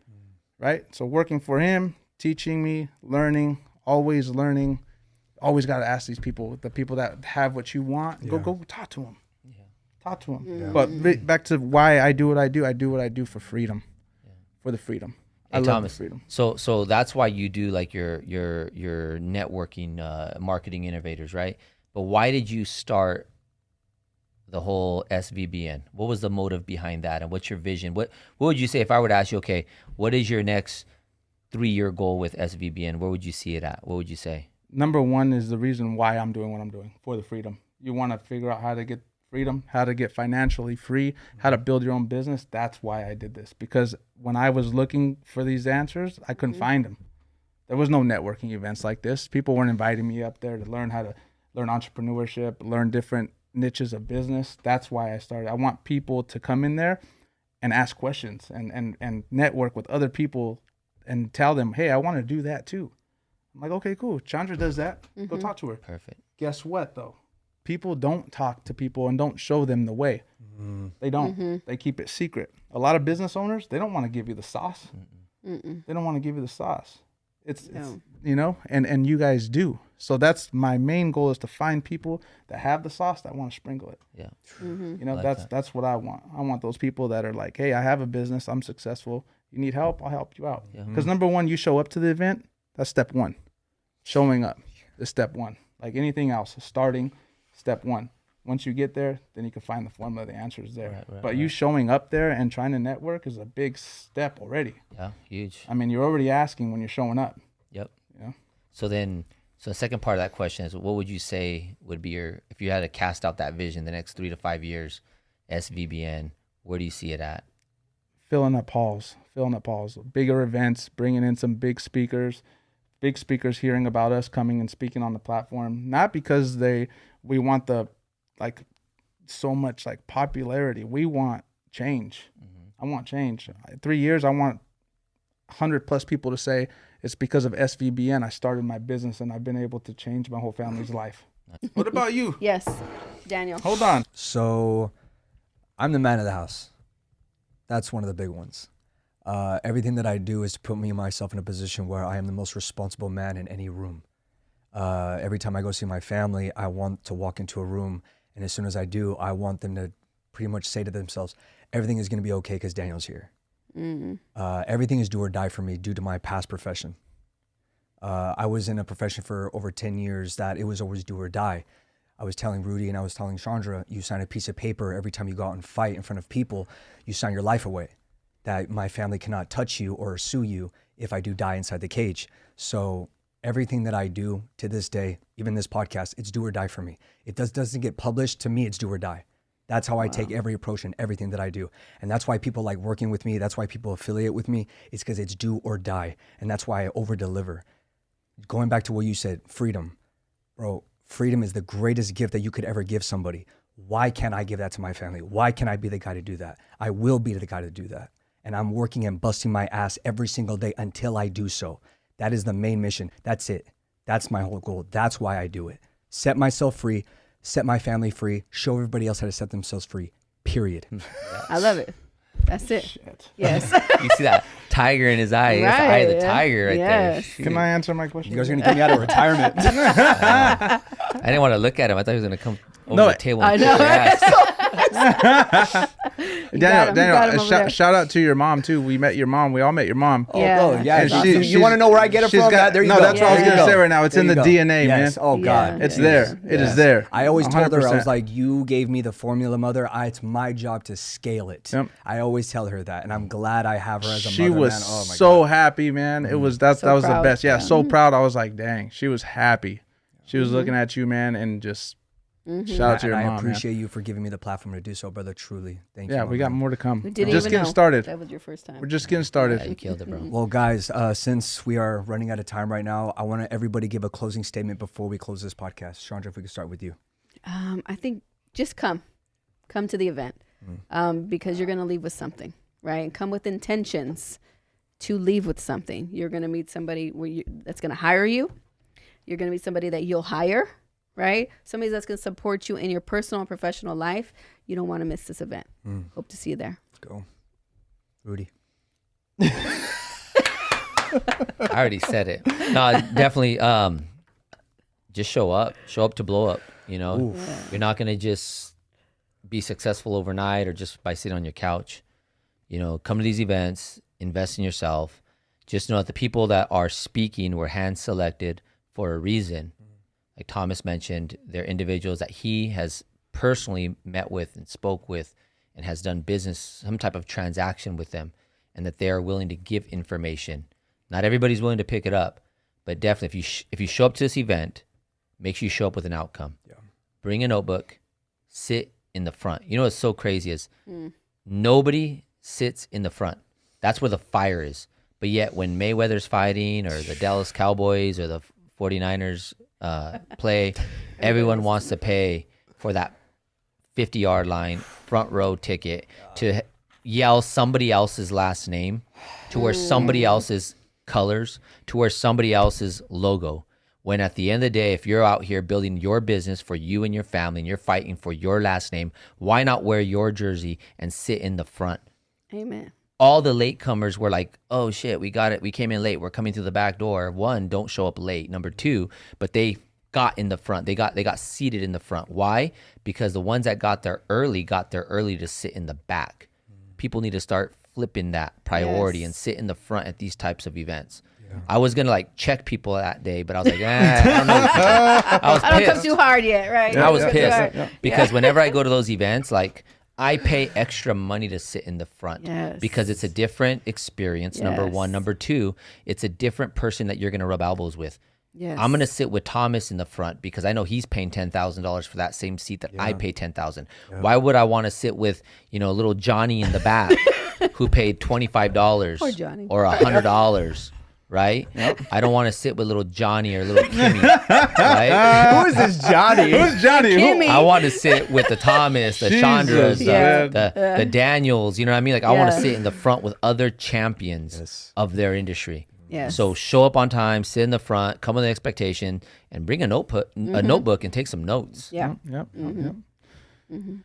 right? So working for him, teaching me, learning, always learning. Always got to ask these people, the people that have what you want, go talk to them. Yeah. Talk to them. Yeah. But back to why I do what I do. I do what I do for freedom, for the freedom. Hey, I love Thomas, the freedom. So that's why you do like your networking, marketing innovators, right? But why did you start the whole SVBN? What was the motive behind that, and what's your vision? What would you say if I were to ask you, okay, what is your next 3-year goal with SVBN? Where would you see it at? What would you say? Number one is the reason why I'm doing what I'm doing, for the freedom. You want to figure out how to get freedom, how to get financially free, how to build your own business. That's why I did this. Because when I was looking for these answers, I couldn't find them. There was no networking events like this. People weren't inviting me up there to learn how to learn entrepreneurship, learn different niches of business. That's why I started. I want people to come in there and ask questions and network with other people and tell them, hey, I want to do that too. I'm like, okay, cool. Chandra does that. Go talk to her. Perfect. Guess what, though? People don't talk to people and don't show them the way. They don't. They keep it secret. A lot of business owners, they don't want to give you the sauce. They don't want to give you the sauce. It's you know, and you guys do. So that's my main goal, is to find people that have the sauce that want to sprinkle it. Yeah. You know, that's what I want. I want those people that are like, hey, I have a business. I'm successful. You need help? I'll help you out. Because number one, you show up to the event. That's step one. Showing up is step one. Like anything else, starting, step one. Once you get there, then you can find the formula. The answer is there. But you showing up there and trying to network is a big step already. Yeah, huge. I mean, you're already asking when you're showing up. Yep. You know? So the second part of that question is, what would you say would be if you had to cast out that vision the next 3 to 5 years, SVBN, where do you see it at? Filling up halls, bigger events, bringing in some big speakers hearing about us, coming and speaking on the platform, not because we want so much popularity. We want change. I want change. 3 years, I want 100+ people to say it's because of SVBN I started my business and I've been able to change my whole family's life. What about you? Yes, Daniel. Hold on. So I'm the man of the house. That's one of the big ones. Everything that I do is to put myself in a position where I am the most responsible man in any room. Every time I go see my family, I want to walk into a room, and as soon as I do, I want them to pretty much say to themselves, everything is going to be okay because Daniel's here. Everything is do or die for me due to my past profession. I was in a profession for over 10 years that it was always do or die. I was telling Rudy and I was telling Chandra, you sign a piece of paper every time you go out and fight in front of people, you sign your life away. That my family cannot touch you or sue you if I do die inside the cage. So everything that I do to this day, even this podcast, it's do or die for me. It doesn't get published. To me, it's do or die. That's how I take every approach in everything that I do. And that's why people like working with me. That's why people affiliate with me. It's because it's do or die. And that's why I over deliver. going back to what you said, freedom. Bro, freedom is the greatest gift that you could ever give somebody. Why can't I give that to my family? Why can't I be the guy to do that? I will be the guy to do that. And I'm working and busting my ass every single day until I do so. That is the main mission. That's it. That's my whole goal. That's why I do it. Set myself free, set my family free, show everybody else how to set themselves free, period. I love it. That's it. Shit. Yes. You see that tiger in his eye? That's the eye of the tiger right there. Yes. Can I answer my question? You guys are going to get me out of retirement. I didn't want to look at him. I thought he was going to come over the table. I And know. kick your ass. Daniel, shout out to your mom too. We met your mom. We all met your mom. Yeah. Oh, bro, yeah. And You want to know where I get it she's from? got- There you no, go. that's what I was There you gonna go. say right now. It's There in you the go. DNA, yes. man. Oh, God. It's there. It is there. I always told her, I 100%. was like, you gave me the formula, mother. It's my job to scale it. Yep. I always tell her that. And I'm glad I have her as a She mother, was man. Oh, my so God. happy, man. It was that So was the proud. best. Yeah, Yeah. so proud. I was like, dang, she was happy. She was looking at you, man, and just shout out to your And mom, I appreciate you for giving me the platform to do so, brother. Truly. Thank you. man. Yeah, my we got man. more to come. We We're didn't just even getting know started. that was your first time. We're just getting started. You killed it, bro. Well, guys, since we are running out of time right now, I want to everybody give a closing statement before we close this podcast. Chandra, if we could start with you. I think just come to the event, because you're going to leave with something, right? Come with intentions to leave with something. You're going to meet somebody that's going to hire you. You're going to meet somebody that you'll hire, right? Somebody that's going to support you in your personal and professional life. You don't want to miss this event. Hope to see you there. Let's go. Rudy. I already said it. No, definitely. Just show up to blow up. You know, you're not going to just be successful overnight or just by sitting on your couch. You know, come to these events, invest in yourself. Just know that the people that are speaking were hand selected for a reason. Like Thomas mentioned, they're individuals that he has personally met with and spoke with and has done business, some type of transaction with them, and that they are willing to give information. Not everybody's willing to pick it up, but definitely if you show up to this event, make sure you show up with an outcome. Yeah. Bring a notebook, sit in the front. You know what's so crazy is nobody sits in the front. That's where the fire is. But yet when Mayweather's fighting or the Dallas Cowboys or the 49ers play, everyone wants to pay for that 50-yard line front row ticket to yell somebody else's last name, to wear somebody else's colors, to wear somebody else's logo. When at the end of the day, if you're out here building your business for you and your family and you're fighting for your last name, why not wear your jersey and sit in the front? Amen. All the latecomers were like, oh shit, we got it. We came in late. We're coming through the back door. One, don't show up late. Number two, but they got in the front. They got seated in the front. Why? Because the ones that got there early to sit in the back. People need to start flipping that priority and sit in the front at these types of events. Yeah. I was going to like check people that day, but I was like, I don't know. I was I don't come pissed. too hard yet, right? I was Don't come too pissed hard. because whenever I go to those events, like I pay extra money to sit in the front because it's a different experience. Number one. Number two, it's a different person that you're going to rub elbows with. Yes. I'm going to sit with Thomas in the front because I know he's paying $10,000 for that same seat that I pay $10,000. Why would I want to sit with, little Johnny in the back who paid $25 Poor Johnny. or $100, right? I don't want to sit with little Johnny or little Kimmy, right? Who is this Johnny? Who's Johnny? Kimmy. I want to sit with the Thomas, the Chandras, the Daniels, you know what I mean? Like I want to sit in the front with other champions of their industry. Yes. So show up on time, sit in the front, come with an expectation, and bring a notebook and take some notes. Yeah. Yep.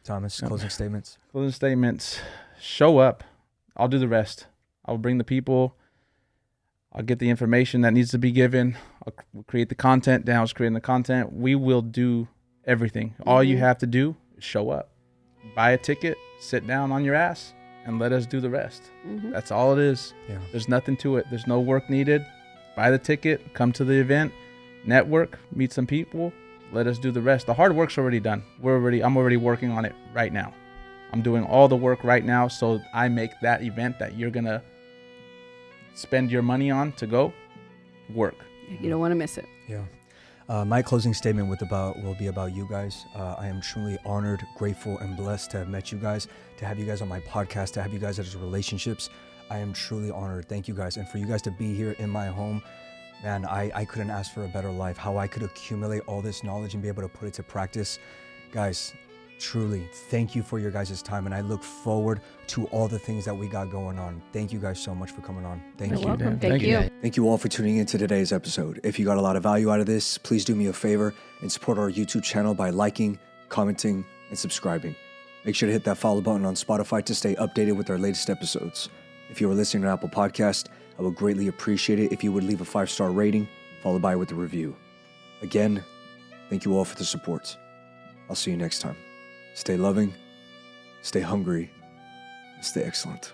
Thomas, closing statements. Closing statements. Show up. I'll do the rest. I'll bring the people. I'll get the information that needs to be given. I'll create the content. Daniel's creating the content. We will do everything. All you have to do is show up. Buy a ticket, sit down on your ass, and let us do the rest. That's all it is. Yeah. There's nothing to it. There's no work needed. Buy the ticket, come to the event, network, meet some people, let us do the rest. The hard work's already done. I'm already working on it right now. I'm doing all the work right now so I make that event that you're gonna spend your money on to go work. You don't want to miss it. Yeah. My closing statement will be about you guys. I am truly honored, grateful, and blessed to have met you guys, to have you guys on my podcast, to have you guys as relationships. I am truly honored. Thank you guys. And for you guys to be here in my home, man, I couldn't ask for a better life. How I could accumulate all this knowledge and be able to put it to practice. Guys, truly, thank you for your guys' time. And I look forward to all the things that we got going on. Thank you guys so much for coming on. Thank You're you. welcome. Thank you. Thank you all for tuning in to today's episode. If you got a lot of value out of this, please do me a favor and support our YouTube channel by liking, commenting, and subscribing. Make sure to hit that follow button on Spotify to stay updated with our latest episodes. If you are listening on Apple Podcast, I would greatly appreciate it if you would leave a 5-star rating, followed by with a review. Again, thank you all for the support. I'll see you next time. Stay loving, stay hungry, and stay excellent.